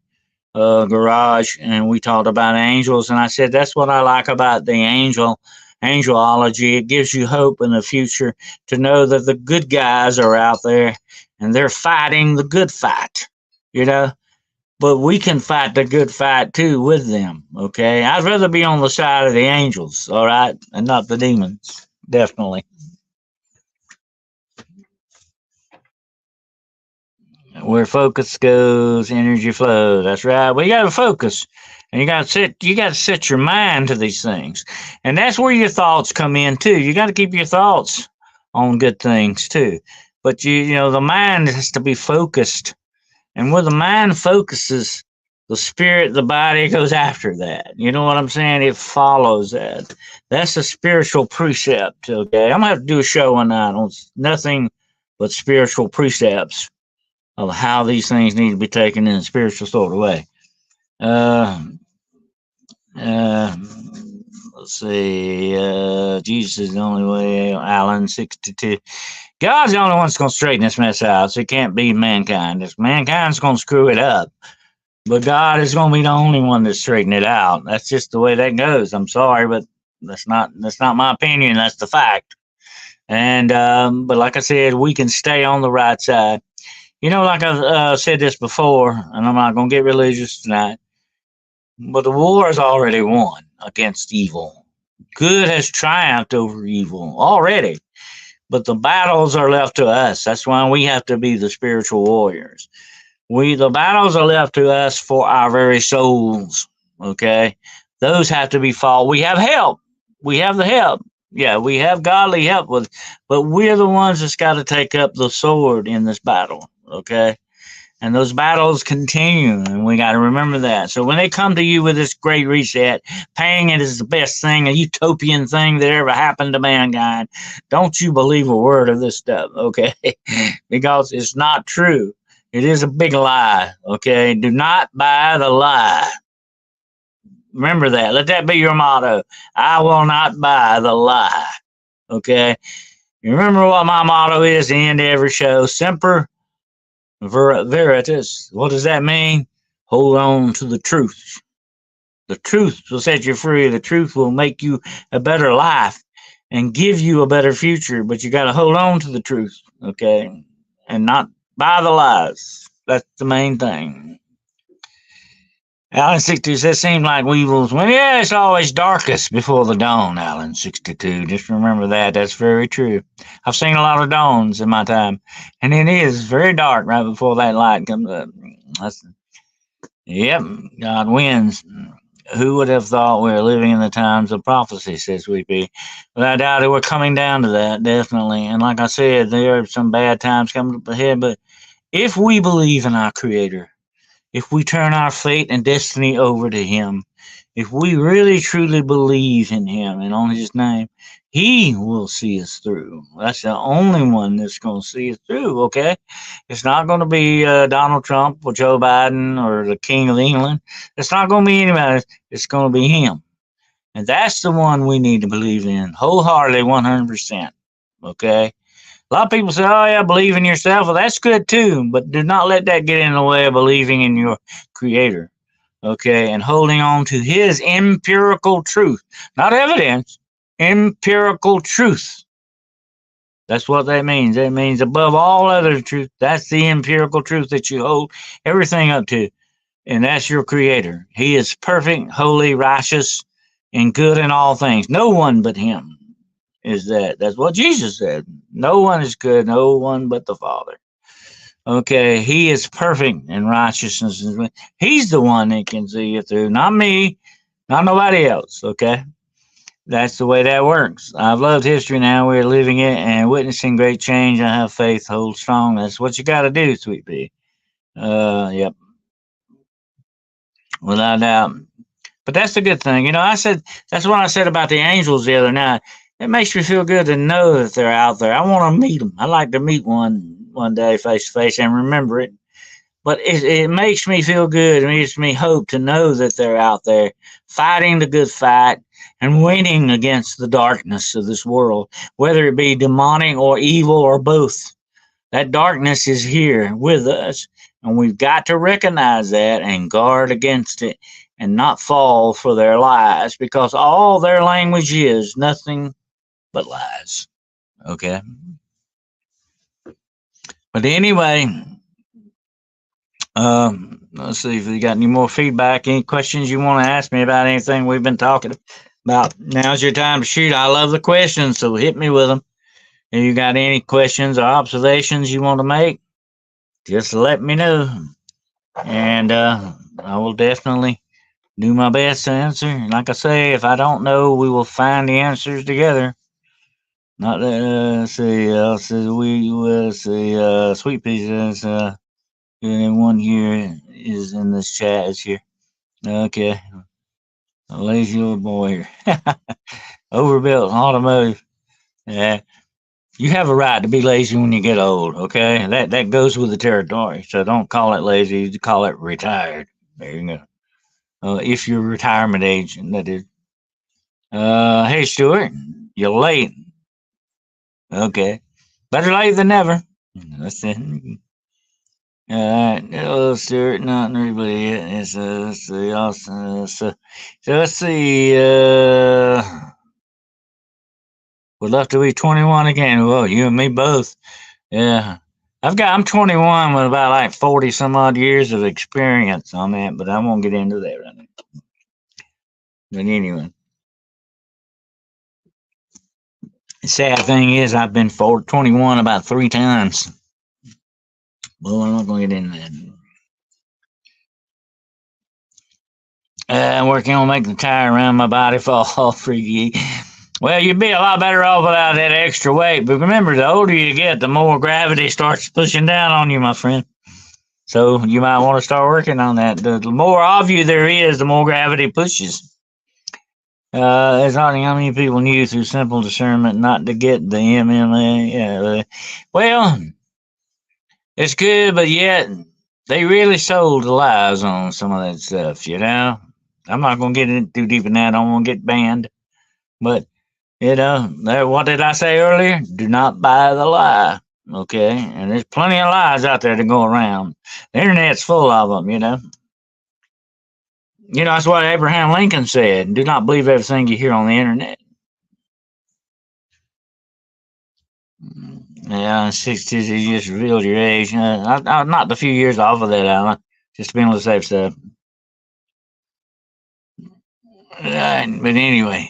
Garage, and we talked about angels. And I said that's what I like about the angelology. It gives you hope in the future to know that the good guys are out there and they're fighting the good fight. You know, but we can fight the good fight too with them. Okay, I'd rather be on the side of the angels, all right, and not the demons. Definitely. Where focus goes, energy flows. That's right. Well, you got to focus, and you got to set. You got to set your mind to these things, and that's where your thoughts come in too. You got to keep your thoughts on good things too. But the mind has to be focused. And where the mind focuses, the spirit, the body goes after that. You know what I'm saying? It follows that. That's a spiritual precept. Okay, I'm gonna have to do a show on that on nothing but spiritual precepts of how these things need to be taken in a spiritual sort of way. Uh, uh, let's see. Jesus is the only way. Alan 62. God's the only one that's going to straighten this mess out. So it can't be mankind. It's mankind's going to screw it up. But God is going to be the only one that's straightening it out. That's just the way that goes. I'm sorry, but that's not my opinion. That's the fact. And but like I said, we can stay on the right side. Like I've said this before, and I'm not going to get religious tonight, but the war is already won against evil. Good has triumphed over evil already. But the battles are left to us. That's why we have to be the spiritual warriors. The battles are left to us for our very souls. Okay, those have to be fought. We have help. We have the help. Yeah, we have godly help but we're the ones that's got to take up the sword in this battle. Okay, and those battles continue, and we got to remember that. So when they come to you with this great reset, paying it is the best thing, a utopian thing that ever happened to mankind, don't you believe a word of this stuff, okay? Because it's not true. It is a big lie, okay? Do not buy the lie. Remember that. Let that be your motto. I will not buy the lie, okay? You remember what my motto is to end every show? Semper Veritas. What does that mean? Hold on to the truth. The truth will set you free. The truth will make you a better life and give you a better future. But you got to hold on to the truth, okay? And not buy the lies. That's the main thing. Alan 62 says, seems like weevils. Well, yeah, it's always darkest before the dawn, Alan 62. Just remember that. That's very true. I've seen a lot of dawns in my time, and it is very dark right before that light comes up. That's, yep, God wins. Who would have thought we were living in the times of prophecy, says Weepy. But I doubt it. We're coming down to that, definitely. And like I said, there are some bad times coming up ahead, but if we believe in our Creator, if we turn our fate and destiny over to Him, if we really truly believe in Him and on His name, He will see us through. That's the only one that's going to see us through, okay? It's not going to be Donald Trump or Joe Biden or the King of England. It's not going to be anybody. It's going to be Him. And that's the one we need to believe in wholeheartedly, 100%, okay? A lot of people say, oh, yeah, believe in yourself. Well, that's good too, but do not let that get in the way of believing in your Creator, okay? And holding on to His empirical truth, not evidence, empirical truth. That's what that means. That means above all other truth, that's the empirical truth that you hold everything up to, and that's your Creator. He is perfect, holy, righteous, and good in all things. No one but Him is that. That's what Jesus said. No one is good, no one but the Father. Okay, He is perfect in righteousness. He's the one that can see you through, not me, not nobody else. Okay, that's the way that works. I've loved history now. We're living it and witnessing great change. I have faith, hold strong. That's what you got to do, sweet pea. Yep, without doubt. But that's the good thing. I said, that's what I said about the angels the other night. It makes me feel good to know that they're out there. I want to meet them. I like to meet one day face to face and remember it. But it makes me feel good. It makes me hope to know that they're out there fighting the good fight and winning against the darkness of this world, whether it be demonic or evil or both. That darkness is here with us, and we've got to recognize that and guard against it and not fall for their lies, because all their language is nothing but lies. Okay. But anyway, let's see if you got any more feedback, any questions you want to ask me about anything we've been talking about. Now's your time to shoot. I love the questions, so hit me with them. If you got any questions or observations you want to make, just let me know. And I will definitely do my best to answer. And like I say, if I don't know, we will find the answers together. Not that, see, we will see, Sweet Pieces, one here is in this chat is here. Okay. A lazy little boy here. Overbuilt automotive. Yeah. You have a right to be lazy when you get old, okay? That goes with the territory. So don't call it lazy, you call it retired. There you go. If you're retirement age, that is. Hey Stuart, you're late. Okay. Better late than never. That's it. Hello, Stuart. Not really. It's let's see. Also, so let's see. Would love to be 21 again. Well, you and me both. Yeah. I'm 21 with about like 40 some odd years of experience on that, but I won't get into that right now. But anyway, the sad thing is I've been 21 about 3 times. Well, I'm not going to get into that. I'm working on making the tire around my body fall freaky. Well, you'd be a lot better off without that extra weight. But remember, the older you get, the more gravity starts pushing down on you, my friend. So you might want to start working on that. The more of you there is, the more gravity pushes. It's hardly how many people knew through simple discernment not to get the MMA. Yeah, well, it's good, but yet they really sold the lies on some of that stuff, I'm not going to get in too deep in that. I don't want to get banned. But, what did I say earlier? Do not buy the lie. Okay? And there's plenty of lies out there to go around. The internet's full of them, You know, that's what Abraham Lincoln said. Do not believe everything you hear on the internet. Yeah, 60s, you just revealed your age. I knocked a few years off of that, Alan. Just to be on the safe stuff. But anyway,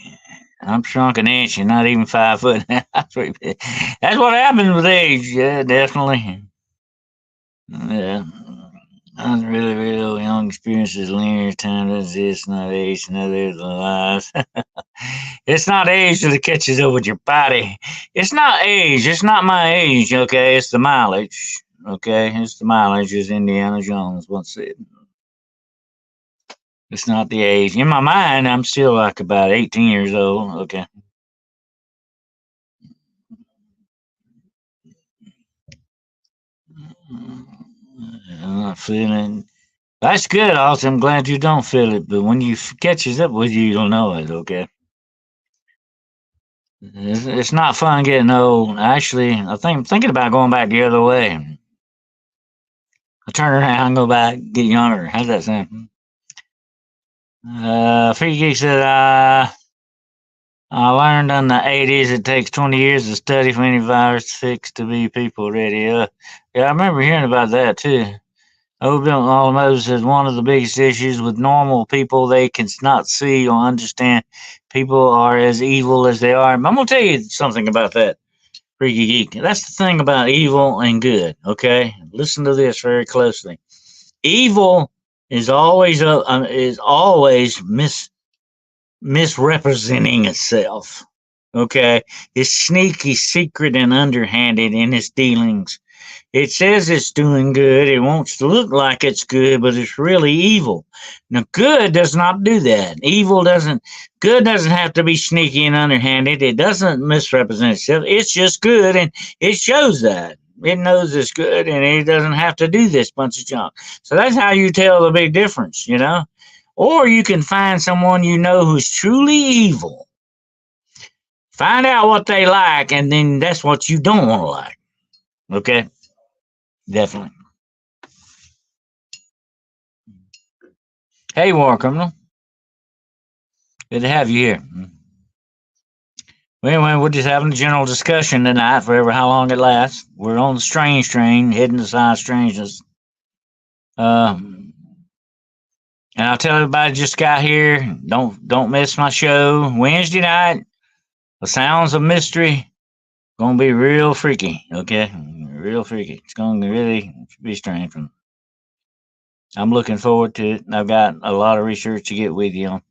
I'm shrunk an inch and not even 5 foot. That's what happens with age. Yeah, definitely. Yeah. Really, really young experiences, linear time does exist, not age, and others lives. It's not age that catches up with your body. It's not age. It's not my age, okay? It's the mileage, okay? It's the mileage, as Indiana Jones once said. It's not the age. In my mind, I'm still like about 18 years old, okay? I'm not feeling. That's good, Austin. I'm glad you don't feel it, but when you catches up with you, you'll know it, okay? It's not fun getting old. Actually, I'm thinking about going back the other way. I turn around and go back, get younger. How's that sound? Free Geek said, I learned in the 80s it takes 20 years to study for any virus to fix to be people ready. Yeah, I remember hearing about that too. Bill Almost says one of the biggest issues with normal people, they can not see or understand people are as evil as they are. I'm going to tell you something about that. Freaky Geek. That's the thing about evil and good, okay? Listen to this very closely. Evil is always misrepresenting itself. Okay? It's sneaky, secret, and underhanded in its dealings. It says it's doing good. It wants to look like it's good, but it's really evil. Now, good does not do that. Good doesn't have to be sneaky and underhanded. It doesn't misrepresent itself. It's just good, and it shows that. It knows it's good, and it doesn't have to do this bunch of junk. So that's how you tell the big difference, you know? Or you can find someone you know who's truly evil. Find out what they like, and then that's what you don't want to like. Okay? Definitely. Hey, War Criminal. Good to have you here. Well, anyway, we're just having a general discussion tonight for ever how long it lasts. We're on the strange train, heading to side strangeness. And I'll tell everybody just got here. Don't miss my show Wednesday night. The Sounds of Mystery. Gonna be real freaky. Okay, real freaky. It's gonna really be strange. I'm looking forward to it. I've got a lot of research to get with you on.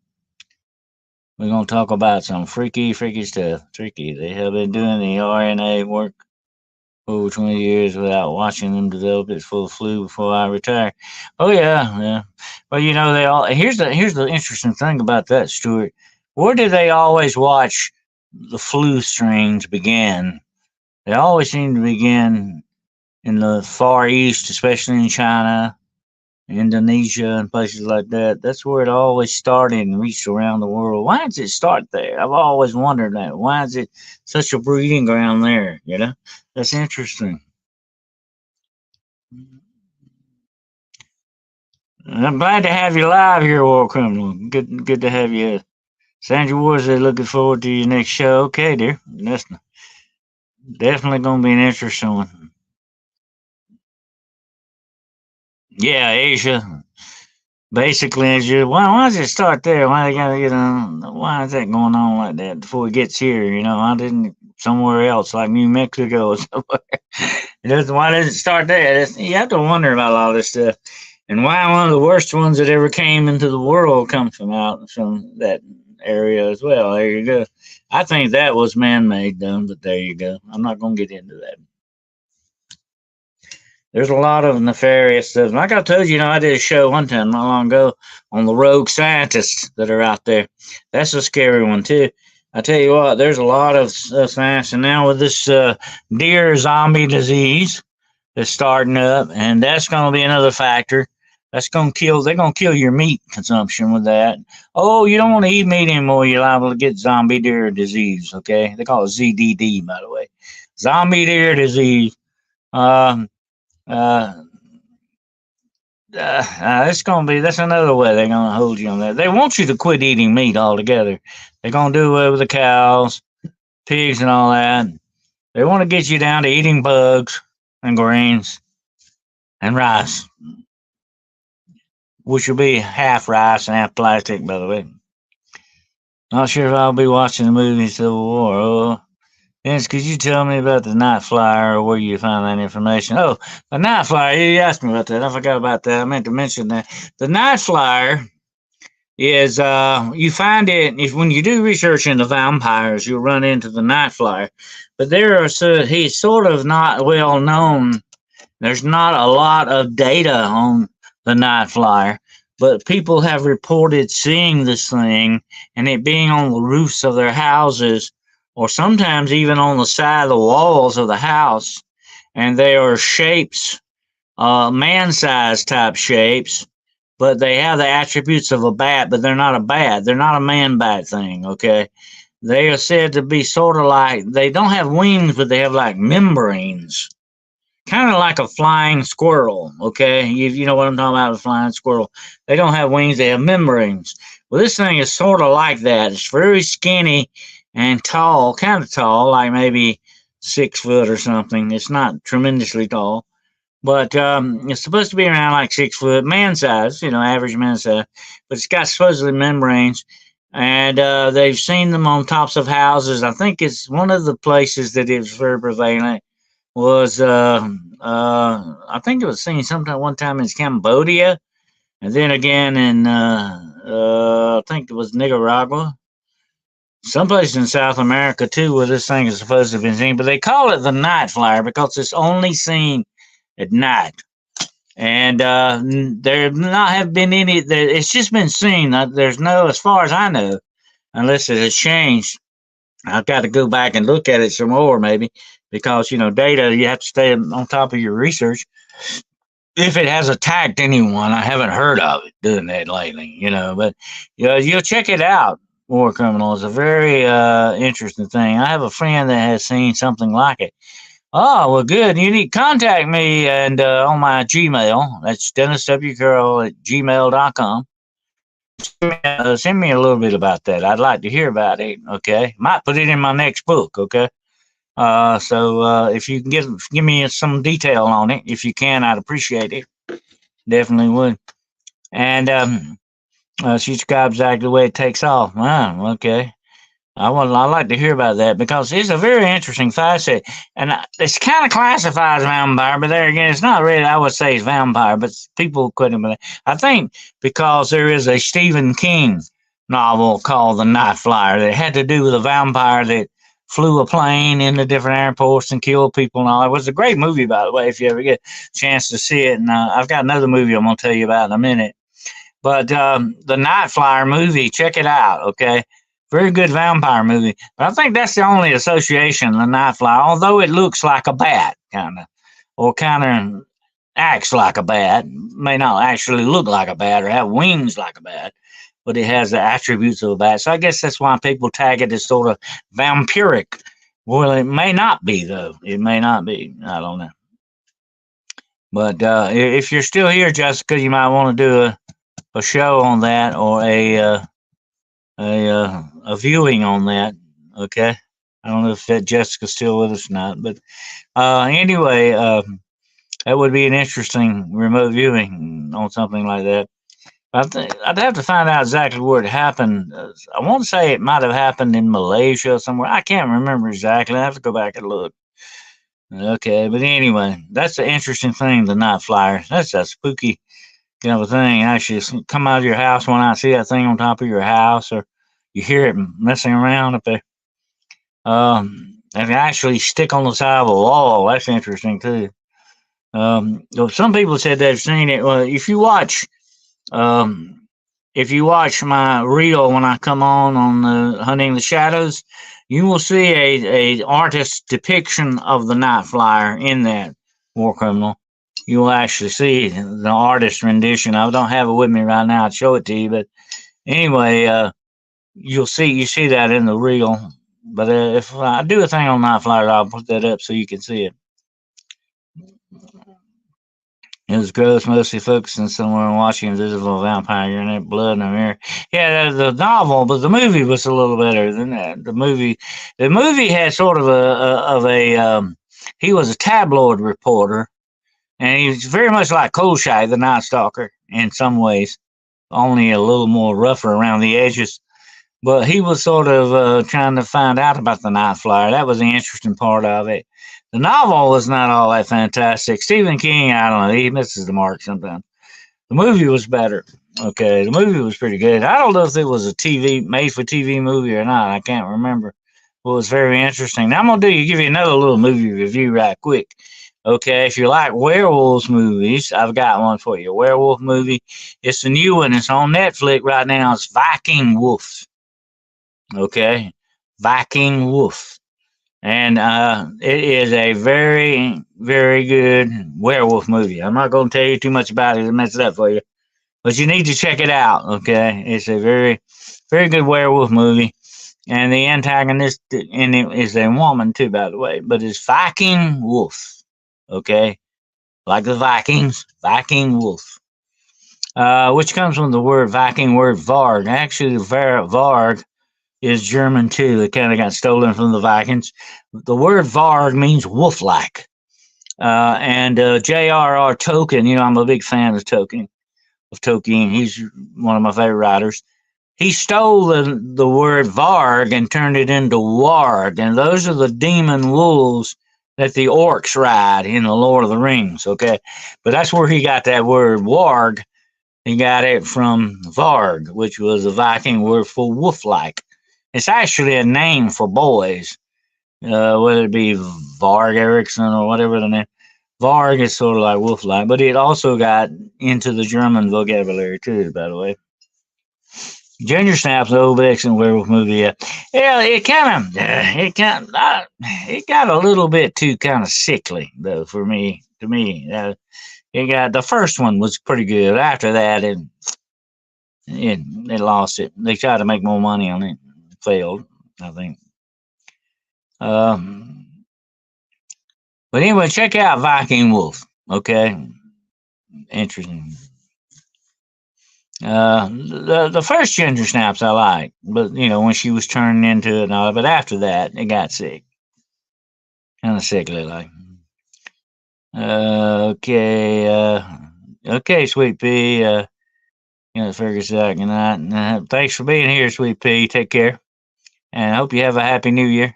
We're going to talk about some freaky, freaky stuff. Freaky. They have been doing the RNA work over 20 years without watching them develop its full flu before I retire. Oh, yeah, yeah. Well, you know, they all. Here's the interesting thing about that, Stuart. Where do they always watch the flu strains begin? They always seem to begin in the Far East, especially in China, Indonesia and places like that. That's where it always started and reached around the world. Why does it start there? I've always wondered that. Why is it such a breeding ground there? You know, that's interesting. And I'm glad to have you live here, War Criminal. Good to have you. Sandra Ward said, looking forward to your next show. Okay, dear. That's definitely going to be an interesting one. Yeah, Asia. Basically, as you why does it start there? Why they gotta get on? Why is that going on like that before it gets here? You know, I didn't somewhere else like New Mexico or somewhere. Why does it start there? You have to wonder about all this stuff, and why one of the worst ones that ever came into the world comes from out from that area as well. There you go. I think that was man-made, though. But there you go. I'm not gonna get into that. There's a lot of nefarious stuff. Like I told you, I did a show one time not long ago on the rogue scientists that are out there. That's a scary one too. I tell you what, there's a lot of science, and now with this deer zombie disease that's starting up, and that's going to be another factor. That's going to kill. They're going to kill your meat consumption with that. Oh, you don't want to eat meat anymore. You're liable to get zombie deer disease. Okay, they call it ZDD, by the way, zombie deer disease. Um, uh, it's gonna be that's another way they're gonna hold you on that. They want you to quit eating meat altogether. They're gonna do away with the cows, pigs, and all that. They want to get you down to eating bugs and greens and rice, which will be half rice and half plastic, by the way. Not sure if I'll be watching the movie Civil War. Oh, Vince, could you tell me about the night flyer or where you find that information? Oh, the night flyer. You asked me about that. I forgot about that. I meant to mention that. The night flyer is you find it if when you do research into vampires, you'll run into the night flyer. But there are he's sort of not well known. There's not a lot of data on the night flyer, but people have reported seeing this thing and it being on the roofs of their houses or sometimes even on the side of the walls of the house. And they are shapes, man sized type shapes, but they have the attributes of a bat, but they're not a bat. They're not a man bat thing, okay? They are said to be sort of like, they don't have wings, but they have like membranes, kind of like a flying squirrel. Okay, you know what I'm talking about, a flying squirrel. They don't have wings; they have membranes. Well, this thing is sort of like that. It's very skinny and tall, kind of tall, like maybe 6 foot or something. It's not tremendously tall, but it's supposed to be around like 6 foot, man size, average man size. But it's got supposedly membranes. And they've seen them on tops of houses. I think it's one of the places that it's very prevalent was I think it was seen sometime one time in Cambodia, and then again in I think it was Nicaragua, someplace in South America too, where this thing is supposed to have been seen. But they call it the night flyer because it's only seen at night, and there not have been any. It's just been seen. There's no, as far as I know, unless it has changed. I've got to go back and look at it some more, maybe, because data. You have to stay on top of your research. If it has attacked anyone, I haven't heard of it doing that lately. But you'll check it out. War criminal is a very interesting thing. I have a friend that has seen something like it. Oh, well, good. You need to contact me and on my Gmail. That's Dennis W. Curl at gmail.com. Send me a little bit about that. I'd like to hear about it. Okay, might put it in my next book. Okay, so if you can give me some detail on it, if you can, I'd appreciate it. Definitely would. And she describes exactly the way it takes off. Wow. Okay. I like to hear about that because it's a very interesting facet, and it's kind of classified as vampire. But there again, it's not really. I would say it's vampire, but people couldn't. I think because there is a Stephen King novel called The Night Flyer that had to do with a vampire that flew a plane into different airports and killed people and all. It was a great movie, by the way, if you ever get a chance to see it. And I've got another movie I'm going to tell you about in a minute. But the Night Flyer movie, check it out, okay? Very good vampire movie. But I think that's the only association, the Night Flyer, although it looks like a bat, kind of, or kind of acts like a bat. May not actually look like a bat or have wings like a bat, but it has the attributes of a bat. So I guess that's why people tag it as sort of vampiric. Well, it may not be, though. It may not be. I don't know. But if you're still here, Jessica, you might want to do a show on that or a viewing on that. Okay, I don't know if that Jessica's still with us or not, but anyway, that would be an interesting remote viewing on something like that. I'd have to find out exactly where it happened. I want to say it might have happened in Malaysia or somewhere. I can't remember exactly. I have to go back and look. Okay, but anyway, that's the interesting thing. The night flyer. That's a spooky kind of a thing. Actually, come out of your house when I see that thing on top of your house, or you hear it messing around up there. And actually stick on the side of a wall. That's interesting too. Some people said they've seen it. Well, um, if you watch my reel when I come on the Hunting the Shadows, you will see a artist's depiction of the night flyer in that war criminal. You will actually see the artist rendition. I don't have it with me right now. I'd show it to you, but anyway, you see that in the reel. But if I do a thing on night flyer, I'll put that up so you can see it. It was gross, mostly focusing somewhere and watching invisible vampire urinate blood in the mirror. Yeah, the novel, but the movie was a little better than that. The movie had sort of a he was a tabloid reporter, and he was very much like Kolschei, the Night Stalker, in some ways, only a little more rougher around the edges. But he was sort of trying to find out about the Night Flyer. That was the interesting part of it. The novel was not all that fantastic. Stephen King, I don't know, he misses the mark sometimes. The movie was better. Okay, the movie was pretty good. I don't know if it was a TV made for TV movie or not. I can't remember. But it was very interesting. Now I'm gonna give you another little movie review right quick. Okay, if you like werewolves movies, I've got one for you. Werewolf movie. It's a new one. It's on Netflix right now. It's Viking Wolf. Okay, Viking Wolf, and it is a very, very good werewolf movie. I'm not going to tell you too much about it to mess it up for you, but you need to check it out. Okay, it's a very, very good werewolf movie, and the antagonist in it is a woman too, by the way. But it's Viking Wolf. Okay, like the Vikings, Viking Wolf. Which comes from the word Viking word Varg. Actually, Varg is German too. It kind of got stolen from the Vikings. The word Varg means wolf-like. And J.R.R. Tolkien, I'm a big fan of Tolkien. He's one of my favorite writers. He stole the word Varg and turned it into Warg, and those are the demon wolves that the orcs ride in the Lord of the Rings. Okay, but that's where he got that word Warg. He got it from Varg, which was a Viking word for wolf-like. It's actually a name for boys, whether it be Varg Eriksson or whatever the name. Varg is sort of like wolf-like, but it also got into the German vocabulary too, by the way. Junior Snap's old excellent werewolf movie. Yeah, it got a little bit too kind of sickly though for me. To me, it got the first one was pretty good. After that, it lost it. They tried to make more money on it, failed, I think. Um, but anyway, check out Viking Wolf. Okay, interesting. The first Ginger Snaps I liked, but when she was turning into it and all. But after that, it got sick, kind of sickly like. Okay, okay, Sweet Pea. Figure it out. Good night. Thanks for being here, Sweet Pea. Take care, and I hope you have a happy New Year.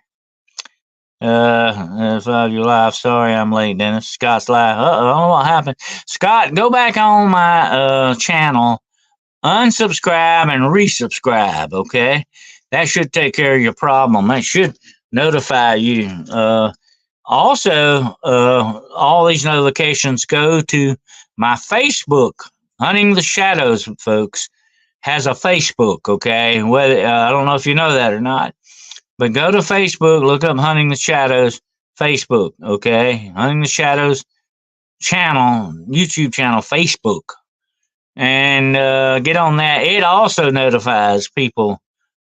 Of your life. Sorry, I'm late, Dennis. Scott's live. I don't know what happened. Scott, go back on my channel, unsubscribe and resubscribe. Okay, that should take care of your problem. That should notify you. Also, all these notifications go to my Facebook. Hunting the Shadows, folks, has a Facebook. Okay, whether I don't know if you know that or not. But go to Facebook, look up Hunting the Shadows Facebook, okay? Hunting the Shadows channel, YouTube channel, Facebook. And get on that. It also notifies people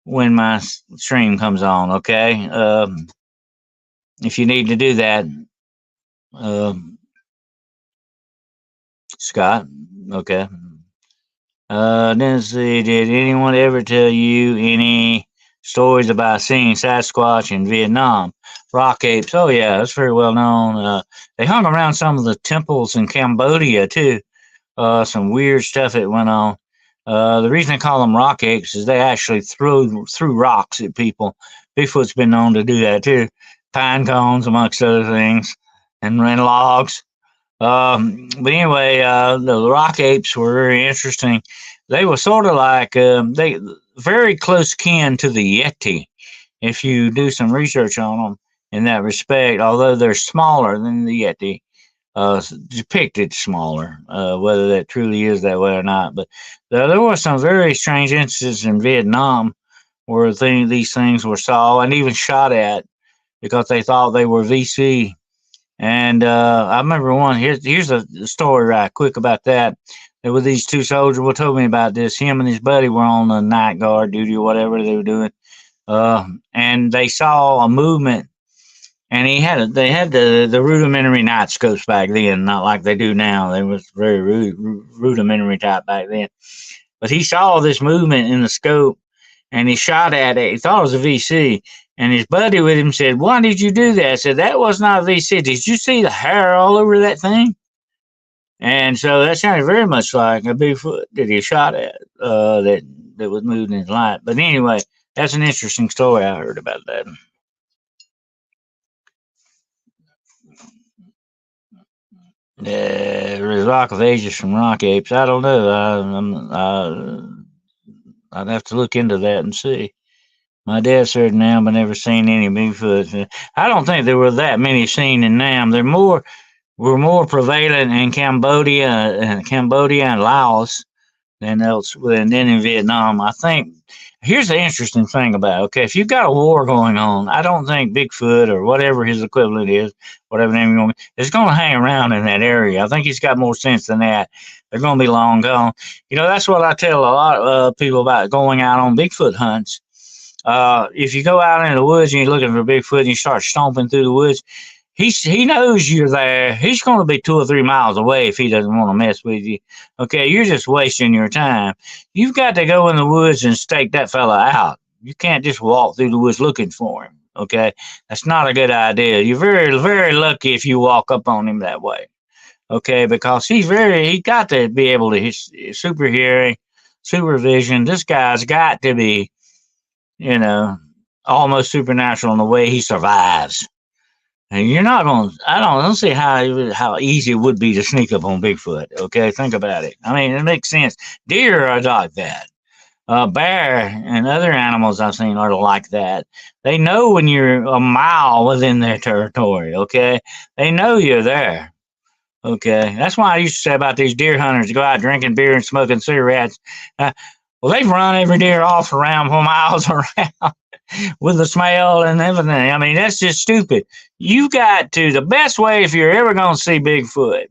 when my stream comes on, okay? If you need to do that, Scott, okay. Let's see, did anyone ever tell you any stories about seeing Sasquatch in Vietnam? Rock apes. Oh, yeah, that's very well known. They hung around some of the temples in Cambodia, too. Some weird stuff that went on. The reason I call them rock apes is they actually threw rocks at people. Bigfoot's been known to do that, too. Pine cones, amongst other things, and logs. But anyway, the rock apes were very interesting. They were sort of like they very close kin to the Yeti, if you do some research on them in that respect. Although they're smaller than the Yeti, depicted smaller, whether that truly is that way or not. But there were some very strange instances in Vietnam where these things were saw and even shot at because they thought they were VC. And I remember one. Here's a story right quick about that. There were these two soldiers who told me about this. Him and his buddy were on the night guard duty or whatever they were doing, and they saw a movement And they had the rudimentary night scopes back then, not like they do now. They was very rudimentary type back then. But he saw this movement in the scope, and he shot at it. He thought it was a VC. And his buddy with him said, "Why did you do that?" I said, "That was not a VC. Did you see the hair all over that thing?" And so that sounded very much like a Bigfoot that he shot at, that was moving in light. But anyway, that's an interesting story I heard about that. Rock of Ages from rock apes. I don't know. I'd have to look into that and see. My dad said Nam, but never seen any Bigfoot. I don't think there were that many seen in Nam. Were more prevalent in Cambodia and Laos than elsewhere, than in Vietnam. I think here's the interesting thing about it. Okay, if you've got a war going on, I don't think Bigfoot or whatever his equivalent is, whatever name you want, is going to hang around in that area. I think he's got more sense than that. They're going to be long gone. You know, that's what I tell a lot of people about going out on Bigfoot hunts. If you go out in the woods and you're looking for Bigfoot and you start stomping through the woods, he knows you're there. He's going to be 2 or 3 miles away if he doesn't want to mess with you. Okay, you're just wasting your time. You've got to go in the woods and stake that fella out. You can't just walk through the woods looking for him. Okay, that's not a good idea. You're very, very lucky if you walk up on him that way. Okay, because he got to be able to his super hearing, supervision. This guy's got to be, you know, almost supernatural in the way he survives. And you're not going to, I don't see how easy it would be to sneak up on Bigfoot. Okay, think about it. I mean, it makes sense. Deer are like that. Bear and other animals I've seen are like that. They know when you're a mile within their territory. Okay, they know you're there. Okay, that's why I used to say about these deer hunters go out drinking beer and smoking cigarettes. Uh, well, they've run every deer off around for miles around with the smell and everything. I mean, that's just stupid. You got to, the best way if you're ever going to see Bigfoot,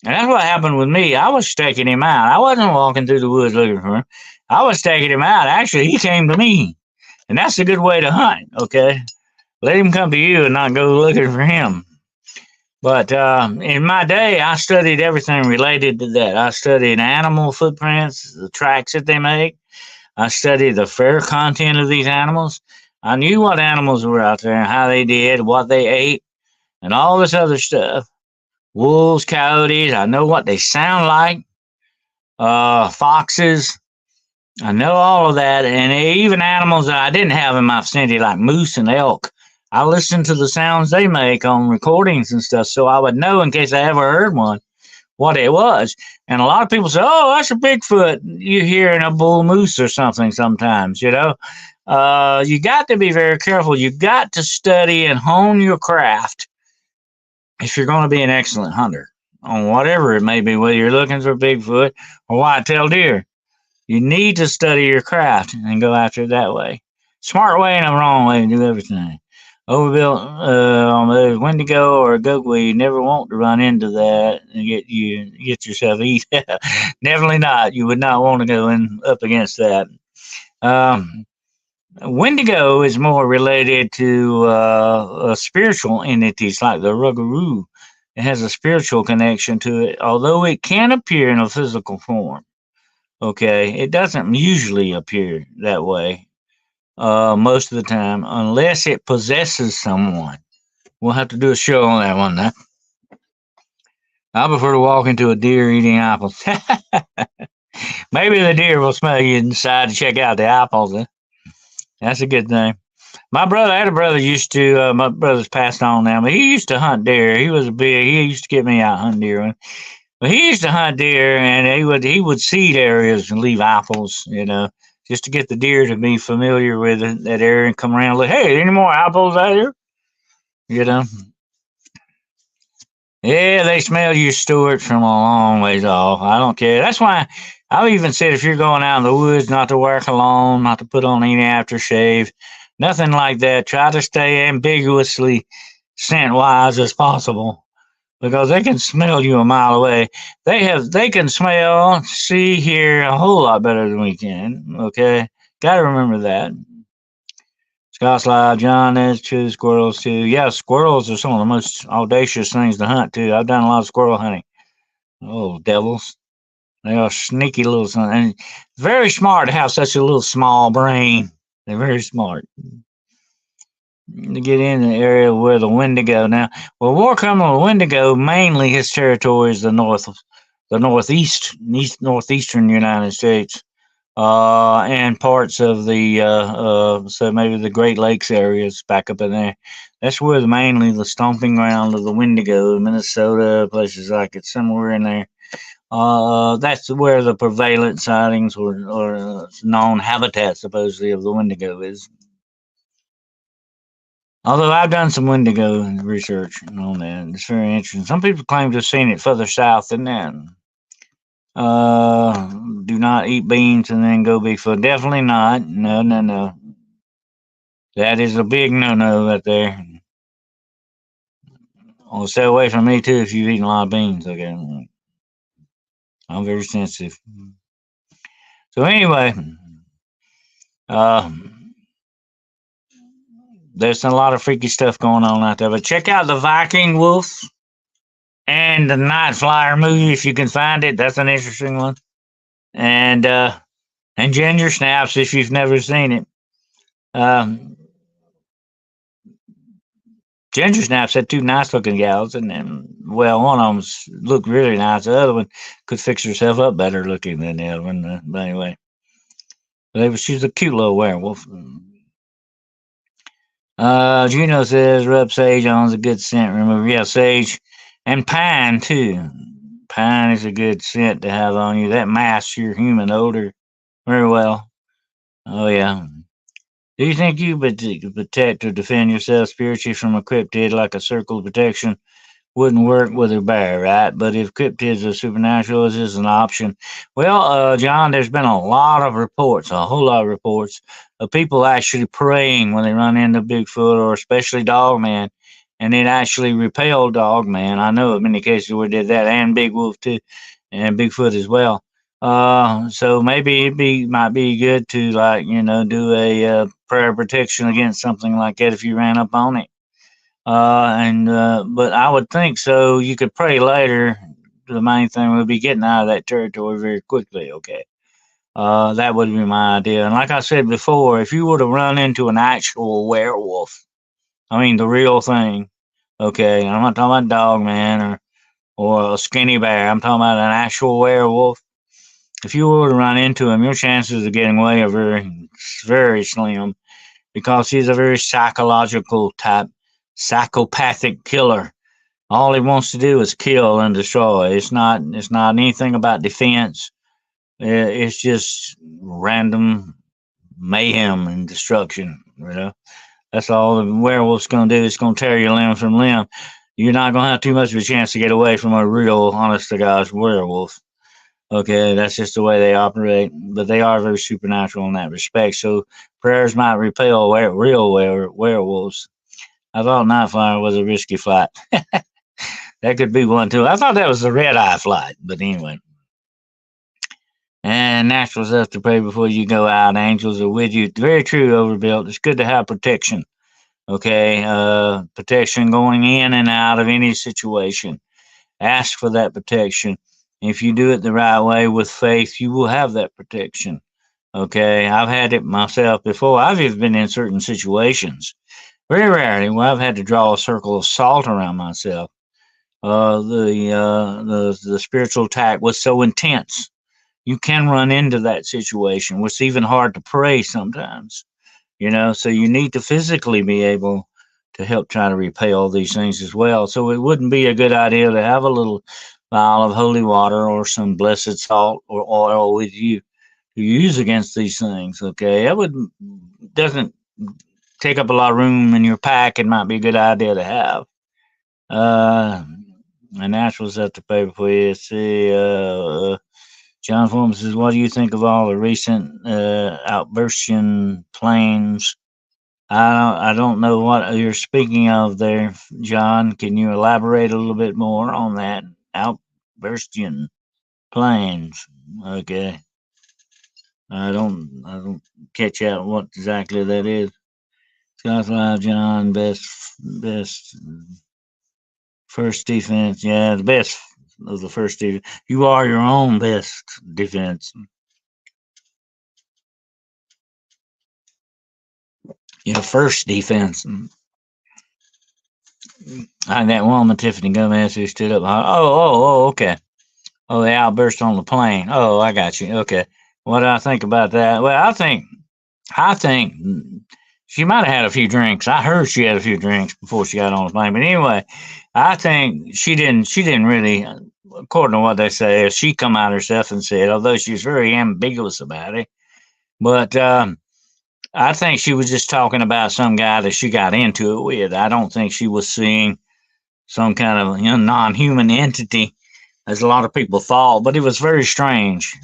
and that's what happened with me. I was staking him out. I wasn't walking through the woods looking for him. I was staking him out. Actually, he came to me. And that's a good way to hunt, okay? Let him come to you and not go looking for him. But in my day, I studied everything related to that. I studied animal footprints, the tracks that they make. I studied the fur content of these animals. I knew what animals were out there, how they did, what they ate, and all this other stuff. Wolves, coyotes, I know what they sound like. Foxes, I know all of that. And even animals that I didn't have in my vicinity, like moose and elk. I listened to the sounds they make on recordings and stuff so I would know in case I ever heard one what it was. And a lot of people say, "Oh, that's a Bigfoot." You hear in a bull moose or something sometimes, you know. You got to be very careful. You got to study and hone your craft if you're going to be an excellent hunter on whatever it may be, whether you're looking for Bigfoot or white-tailed deer. You need to study your craft and go after it that way. Smart way and a wrong way to do everything. Overbuilt on a Wendigo or a goatway, you never want to run into that and get yourself eat. Definitely not. You would not want to go in up against that. Wendigo is more related to spiritual entities like the Rougarou. It has a spiritual connection to it, although it can appear in a physical form. Okay, it doesn't usually appear that way most of the time, unless it possesses someone. We'll have to do a show on that one now. I prefer to walk into a deer eating apples. Maybe the deer will smell you and decide to check out the apples. That's a good thing. I had a brother used to, my brother's passed on now, but he used to hunt deer. He used to get me out hunting deer. But he used to hunt deer and he would seed areas and leave apples, you know, just to get the deer to be familiar with that area and come around and look, "Hey, any more apples out here?" You know? Yeah, they smell you, Stuart, from a long ways off. I don't care. That's why I've even said if you're going out in the woods, not to wear cologne, not to put on any aftershave, nothing like that. Try to stay ambiguously scent wise as possible because they can smell you a mile away. They can smell, see, hear a whole lot better than we can. Okay, got to remember that. It's Scott's Live, John, that's true. Squirrels too. Yeah, squirrels are some of the most audacious things to hunt too. I've done a lot of squirrel hunting. Oh, devils! They are sneaky little son, and very smart to have such a little small brain. They're very smart to get in the area where the Wendigo. Now, well, War Criminal Wendigo mainly his territory is the northeast, northeastern United States, and parts of the so maybe the Great Lakes areas back up in there. That's where mainly the stomping ground of the Wendigo, Minnesota, places like it, somewhere in there. That's where the prevalent sightings or known habitat supposedly of the Wendigo is. Although I've done some Wendigo research on that, it's very interesting. Some people claim to have seen it further south than that. Uh, do not eat beans and then go Bigfoot. Definitely not. No, no, no. That is a big no-no right there. Well, stay away from me too if you've eaten a lot of beans. Okay, I'm very sensitive. So anyway, uh, there's a lot of freaky stuff going on out there. But check out the Viking Wolf and the Night Flyer movie if you can find it. That's an interesting one. And Ginger Snaps if you've never seen it. Um, Ginger Snaps had two nice looking gals, and then, well, one of them looked really nice. The other one could fix herself up better looking than the other one. But anyway, she's a cute little werewolf. Juno says rub sage on is a good scent remover. Yeah, sage and pine too. Pine is a good scent to have on you. That masks your human odor very well. Oh yeah. Do you think you could protect or defend yourself spiritually from a cryptid like a circle of protection wouldn't work with a bear, right? But if cryptids are supernatural, is this an option? Well, John, there's been a lot of reports, a whole lot of reports of people actually praying when they run into Bigfoot or especially Dogman, and it actually repelled Dogman. I know of many cases where it did that, and Big Wolf too, and Bigfoot as well. So maybe might be good to like do a prayer protection against something like that if you ran up on it. And But I would think so. You could pray later. The main thing would be getting out of that territory very quickly. Okay, that would be my idea. And like I said before, if you were to run into an actual werewolf, I mean the real thing. Okay, I'm not talking about dog man or a skinny bear. I'm talking about an actual werewolf. If you were to run into him, your chances of getting away are very slim because he's a very psychological type, psychopathic killer. All he wants to do is kill and destroy. It's not anything about defense. It's just random mayhem and destruction. That's all the werewolf's gonna do. It's gonna tear you limb from limb. You're not gonna have too much of a chance to get away from a real, honest to God's werewolf. Okay, that's just the way they operate. But they are very supernatural in that respect. So prayers might repel real werewolves. I thought Nightflyer was a risky flight. That could be one too. I thought that was the red eye flight, but anyway. And natural stuff to pray before you go out. Angels are with you. Very true, Overbuilt. It's good to have protection. Okay, protection going in and out of any situation. Ask for that protection. If you do it the right way with faith, you will have that protection. Okay, I've had it myself before. I've even been in certain situations, very rarely, where I've had to draw a circle of salt around myself. The spiritual attack was so intense. You can run into that situation. It's even hard to pray sometimes. So you need to physically be able to help try to repel these things as well. So it wouldn't be a good idea to have a little vial of holy water or some blessed salt or oil with you to use against these things. Okay, that would doesn't take up a lot of room in your pack. It might be a good idea to have. Uh, and naturals have to pay before you see. John Foreman says, "What do you think of all the recent outburstian planes?" I don't know what you're speaking of there, John. Can you elaborate a little bit more on that outburstian planes? Okay, I don't catch out what exactly that is. Scott's Live, John, best first defense. Yeah, the best of the first defense. You are your own best defense. You're the first defense. Like that woman, Tiffany Gomez, who stood up. Okay. Oh, the outburst on the plane. Oh, I got you. Okay. What do I think about that? Well, I think she might have had a few drinks. I heard she had a few drinks before she got on the plane. But anyway, I think she didn't. She didn't really, according to what they say, she come out herself and said, although she was very ambiguous about it. But I think she was just talking about some guy that she got into it with. I don't think she was seeing some kind of non-human entity, as a lot of people thought. But it was very strange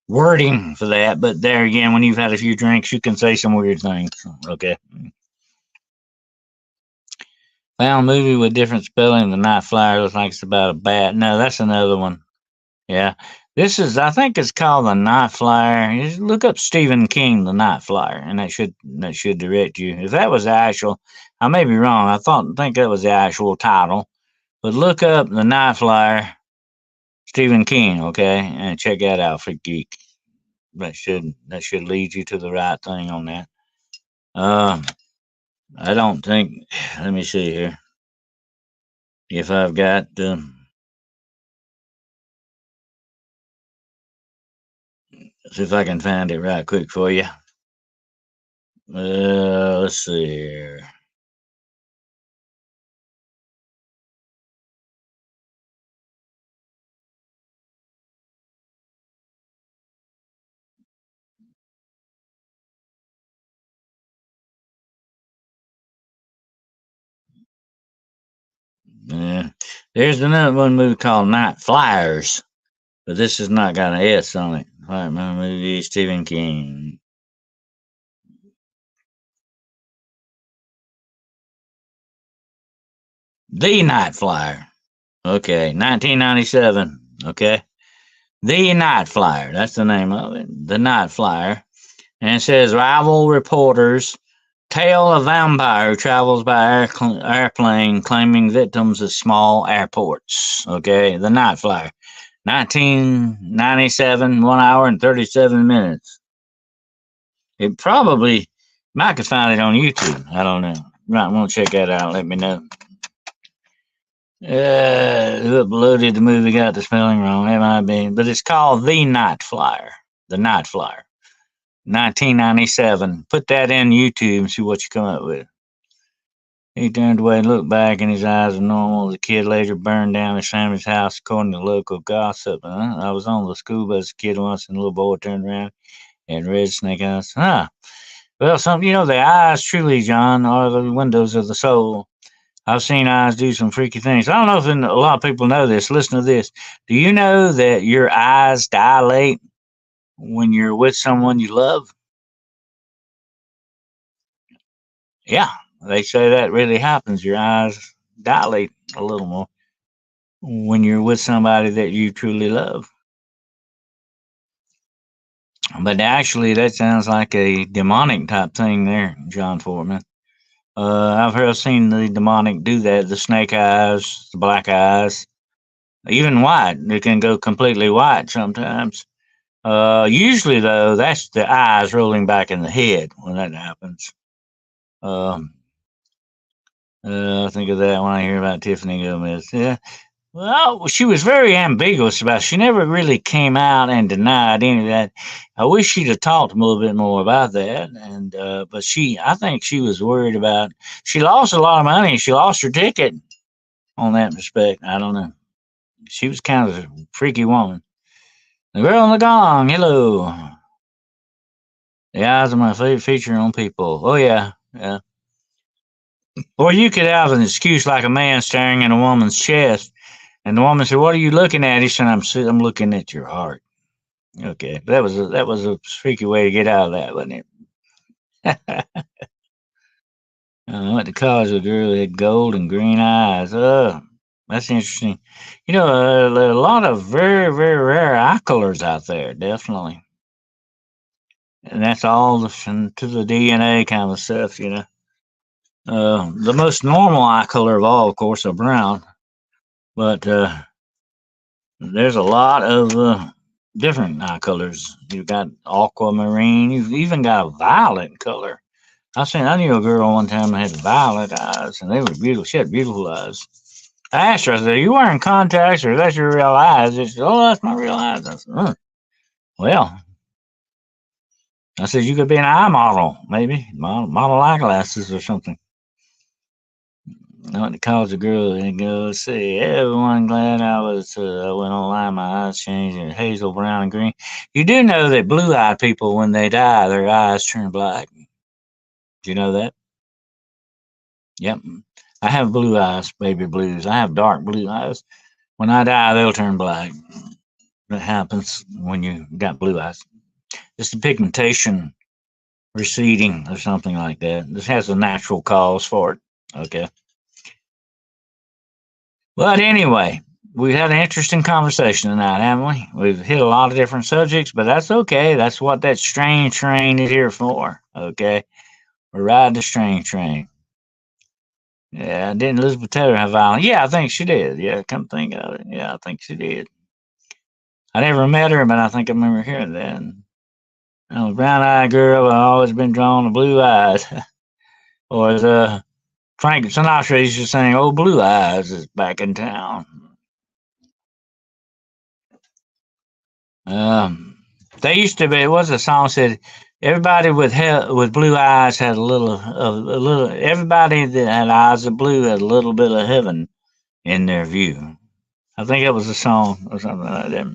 wording for that. But there again, when you've had a few drinks, you can say some weird things. Okay. Found movie with different spelling. The Night Flyer looks like it's about a bat. No, that's another one. Yeah. This is, I think it's called The Night Flyer. You just look up Stephen King, The Night Flyer, and that should direct you. If that was the actual, I may be wrong. Think that was the actual title. But look up The Night Flyer, Stephen King, okay, and check that out for geek. That should lead you to the right thing on that. Um, I don't think. Let me see here. If I've got, see if I can find it right quick for you. Let's see here. Yeah, there's another one movie called Night Flyers, but this has not got an S on it. Right, my movie, Stephen King. The Night Flyer. Okay, 1997. Okay. The Night Flyer. That's the name of it. The Night Flyer. And it says rival reporters tale of vampire who travels by airplane claiming victims at small airports. Okay. The Night Flyer. 1997, 1 hour and 37 minutes. It probably, might could find it on YouTube. I don't know. You might want to check that out. Let me know. Who uploaded the movie got the spelling wrong. It might be, but it's called The Night Flyer. The Night Flyer, 1997. Put that in YouTube and see what you come up with. He turned away and looked back, and his eyes were normal. The kid later burned down his family's house, according to local gossip. I was on the school bus as a kid once, and a little boy turned around and read Snake Eyes. Well, the eyes truly, John, are the windows of the soul. I've seen eyes do some freaky things. I don't know if a lot of people know this. Listen to this. Do you know that your eyes dilate when you're with someone you love? Yeah, they say that really happens. Your eyes dilate a little more when you're with somebody that you truly love. But actually, that sounds like a demonic type thing there, John Foreman. I've seen the demonic do that. The snake eyes, the black eyes, even white. It can go completely white sometimes. Usually, though, that's the eyes rolling back in the head when that happens. Um, I think of that when I hear about Tiffany Gomez. Yeah. Well, she was very ambiguous about it. She never really came out and denied any of that. I wish she'd have talked a little bit more about that. And but I think she was worried about. She lost a lot of money. She lost her ticket on that respect. I don't know. She was kind of a freaky woman. The girl on the gong. Hello. The eyes are my favorite feature on people. Oh yeah, yeah. Or you could have an excuse like a man staring in a woman's chest, and the woman said, "What are you looking at?" He said, I'm looking at your heart." Okay, that was a freaky way to get out of that, wasn't it? I went to college with a girl who had gold and green eyes. That's interesting. There are a lot of very, very rare eye colors out there, definitely. And that's all to the DNA kind of stuff, The most normal eye color of all, of course, are brown, but there's a lot of different eye colors. You've got aquamarine. You've even got a violet color. I knew a girl one time that had violet eyes, and they were beautiful. She had beautiful eyes. I asked her, I said, "Are you wearing contacts, or that's your real eyes?" She said, "Oh, that's my real eyes." I said, "Well," I said, "you could be an eye model, maybe model eyeglasses or something." I went to college a girl and go say, "Everyone glad I went online, my eyes changed and hazel, brown, and green." You do know that blue-eyed people, when they die, their eyes turn black. Do you know that? Yep. I have blue eyes, baby blues. I have dark blue eyes. When I die, they'll turn black. That happens when you got blue eyes. It's the pigmentation receding or something like that. This has a natural cause for it. Okay. But anyway, we've had an interesting conversation tonight, haven't we? We've hit a lot of different subjects, but that's okay. That's what that strange train is here for. Okay. We're riding the strange train. Yeah, didn't Elizabeth Taylor have violence? Yeah, I think she did. Yeah, come think of it. Yeah, I think she did. I never met her, but I think I remember hearing that. A brown eyed girl, I've always been drawn to blue eyes. Or as Frank Sinatra used to sing, "Oh, Blue Eyes is back in town." Um, they used to be. It was a song said, "Everybody with blue eyes had a little. Everybody that had eyes of blue had a little bit of heaven in their view." I think it was a song or something like that.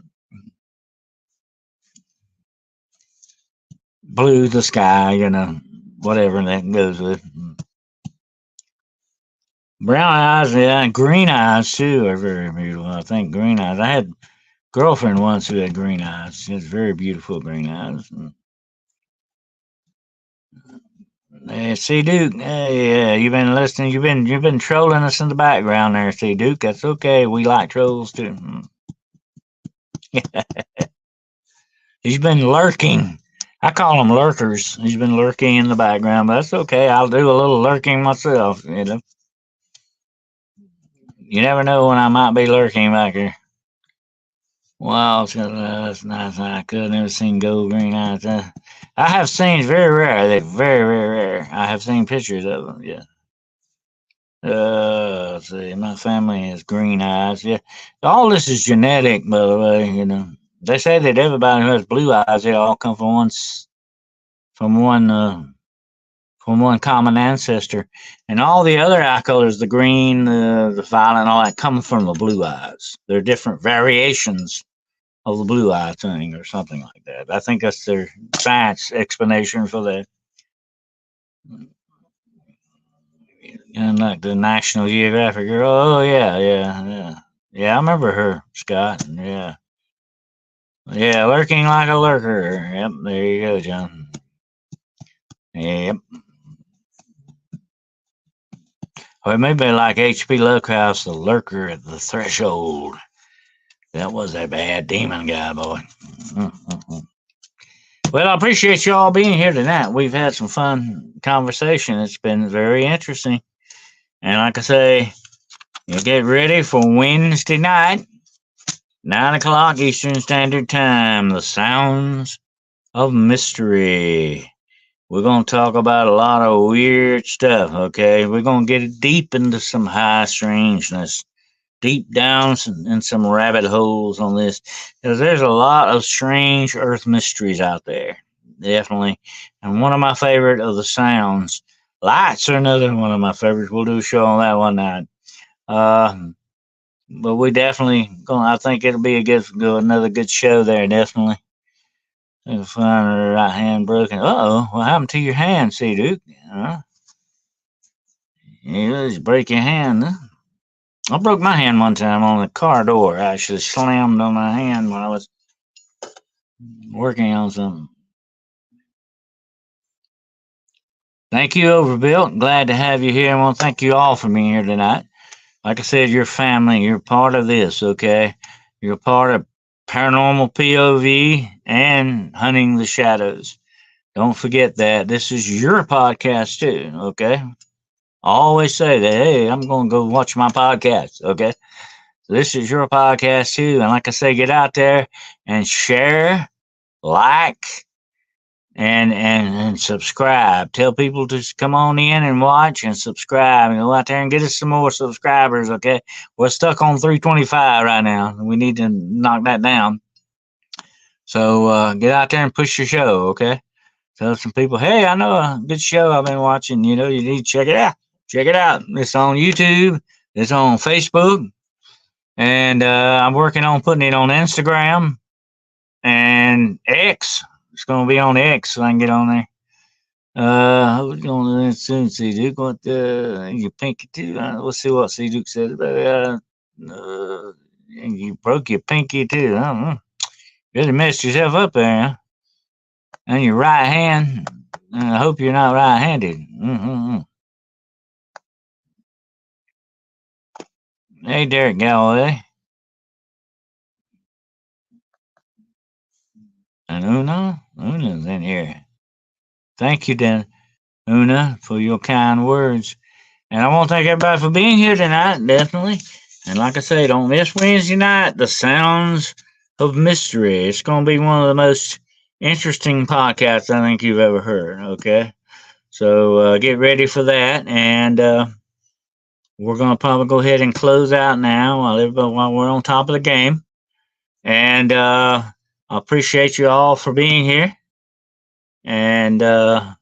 Blue, the sky, whatever that goes with. Brown eyes, yeah, and green eyes too are very beautiful. I think green eyes. I had a girlfriend once who had green eyes. She has very beautiful green eyes. Hey, C Duke. Hey, yeah, you've been listening. You've been trolling us in the background there, C Duke. That's okay. We like trolls too. He's been lurking. I call them lurkers. He's been lurking in the background, but that's okay. I'll do a little lurking myself. You never know when I might be lurking back here. Wow, that's nice. I could have never seen gold green eyes. I have seen it's very rare. They're very, very rare. I have seen pictures of them. Yeah. Let's see. My family has green eyes. Yeah. All this is genetic, by the way. They say that everybody who has blue eyes, they all come from one, uh, from one common ancestor, and all the other eye colors, the green, the violet, and all that, come from the blue eyes. They're different variations of the blue eye thing or something like that. I think that's their science explanation for that. And like the National Geographic girl. Oh yeah, yeah, yeah. Yeah, I remember her, Scott. Yeah. Yeah, lurking like a lurker. Yep, there you go, John. Yep. Or maybe like H.P. Lovecraft's The Lurker at the Threshold. That was a bad demon guy, boy. Mm-hmm. Well, I appreciate you all being here tonight. We've had some fun conversation. It's been very interesting. And like I say, you get ready for Wednesday night, 9 o'clock Eastern Standard Time. The Sounds of Mystery. We're going to talk about a lot of weird stuff, okay? We're going to get deep into some high strangeness, deep down in some rabbit holes on this, because there's a lot of strange earth mysteries out there, definitely. And one of my favorite of the sounds, lights are another one of my favorites. We'll do a show on that one night. But we definitely going. I think it'll be another good show there, definitely. If find her right hand broken. Oh, what happened to your hand, C Duke? You just break your hand. Huh? I broke my hand one time on the car door. I actually slammed on my hand when I was working on something. Thank you, Overbuilt. Glad to have you here. I want to thank you all for being here tonight. Like I said, you're family. You're part of this, okay? You're part of Paranormal POV and Hunting the Shadows. Don't forget that this is your podcast too, okay? I always say that, hey, I'm going to go watch my podcast, okay? So this is your podcast too. And like I say, get out there and share, like, and subscribe. Tell people to come on in and watch and subscribe and go out there and get us some more subscribers, okay? We're stuck on 325 right now. We need to knock that down. So get out there and push your show, okay? Tell some people, hey, I know a good show I've been watching. You know, you need to check it out. Check it out. It's on YouTube. It's on Facebook. And I'm working on putting it on Instagram and X. It's going to be on X so I can get on there. Who's going to soon see Duke? What your pinky too? We'll see what C Duke said about you broke your pinky too. I don't know. You really messed yourself up there, huh? And your right hand. I hope you're not right-handed. Mm-hmm. Hey, Derek Galloway. And Una's in here. Thank you, Una, for your kind words. And I want to thank everybody for being here tonight, definitely. And like I said, on this Wednesday night, The Sounds of Mystery. It's going to be one of the most interesting podcasts I think you've ever heard, okay? So get ready for that. And we're going to probably go ahead and close out now while we're on top of the game. And I appreciate you all for being here. And like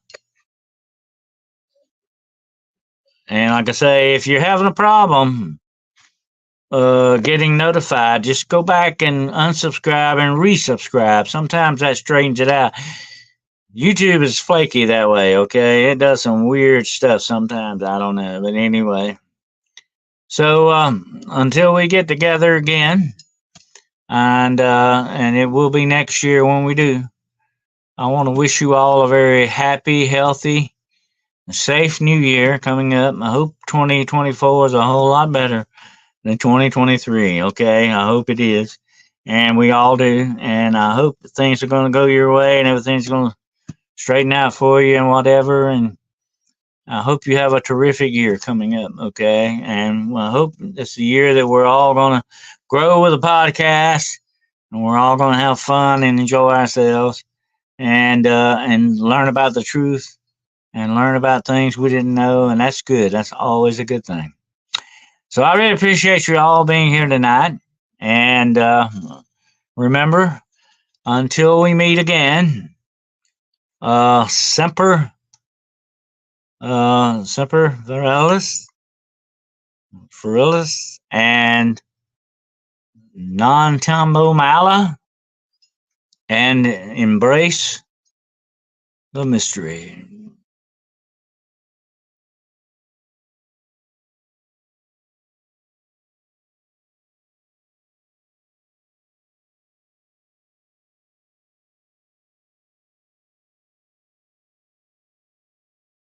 I say, if you're having a problem getting notified, just go back and unsubscribe and resubscribe. Sometimes that straightens it out. YouTube is flaky that way, okay? It does some weird stuff sometimes. I don't know. But anyway. So until we get together again, and it will be next year when we do, I want to wish you all a very happy, healthy, safe new year coming up. I hope 2024 is a whole lot better than 2023, okay? I hope it is. And we all do. And I hope that things are going to go your way and everything's going to straighten out for you and whatever. And I hope you have a terrific year coming up, okay? And I hope it's the year that we're all going to grow with a podcast and we're all going to have fun and enjoy ourselves and learn about the truth and learn about things we didn't know. And that's good. That's always a good thing. So I really appreciate you all being here tonight. And remember, until we meet again, semper virilis, and non tambo mala, and embrace the mystery.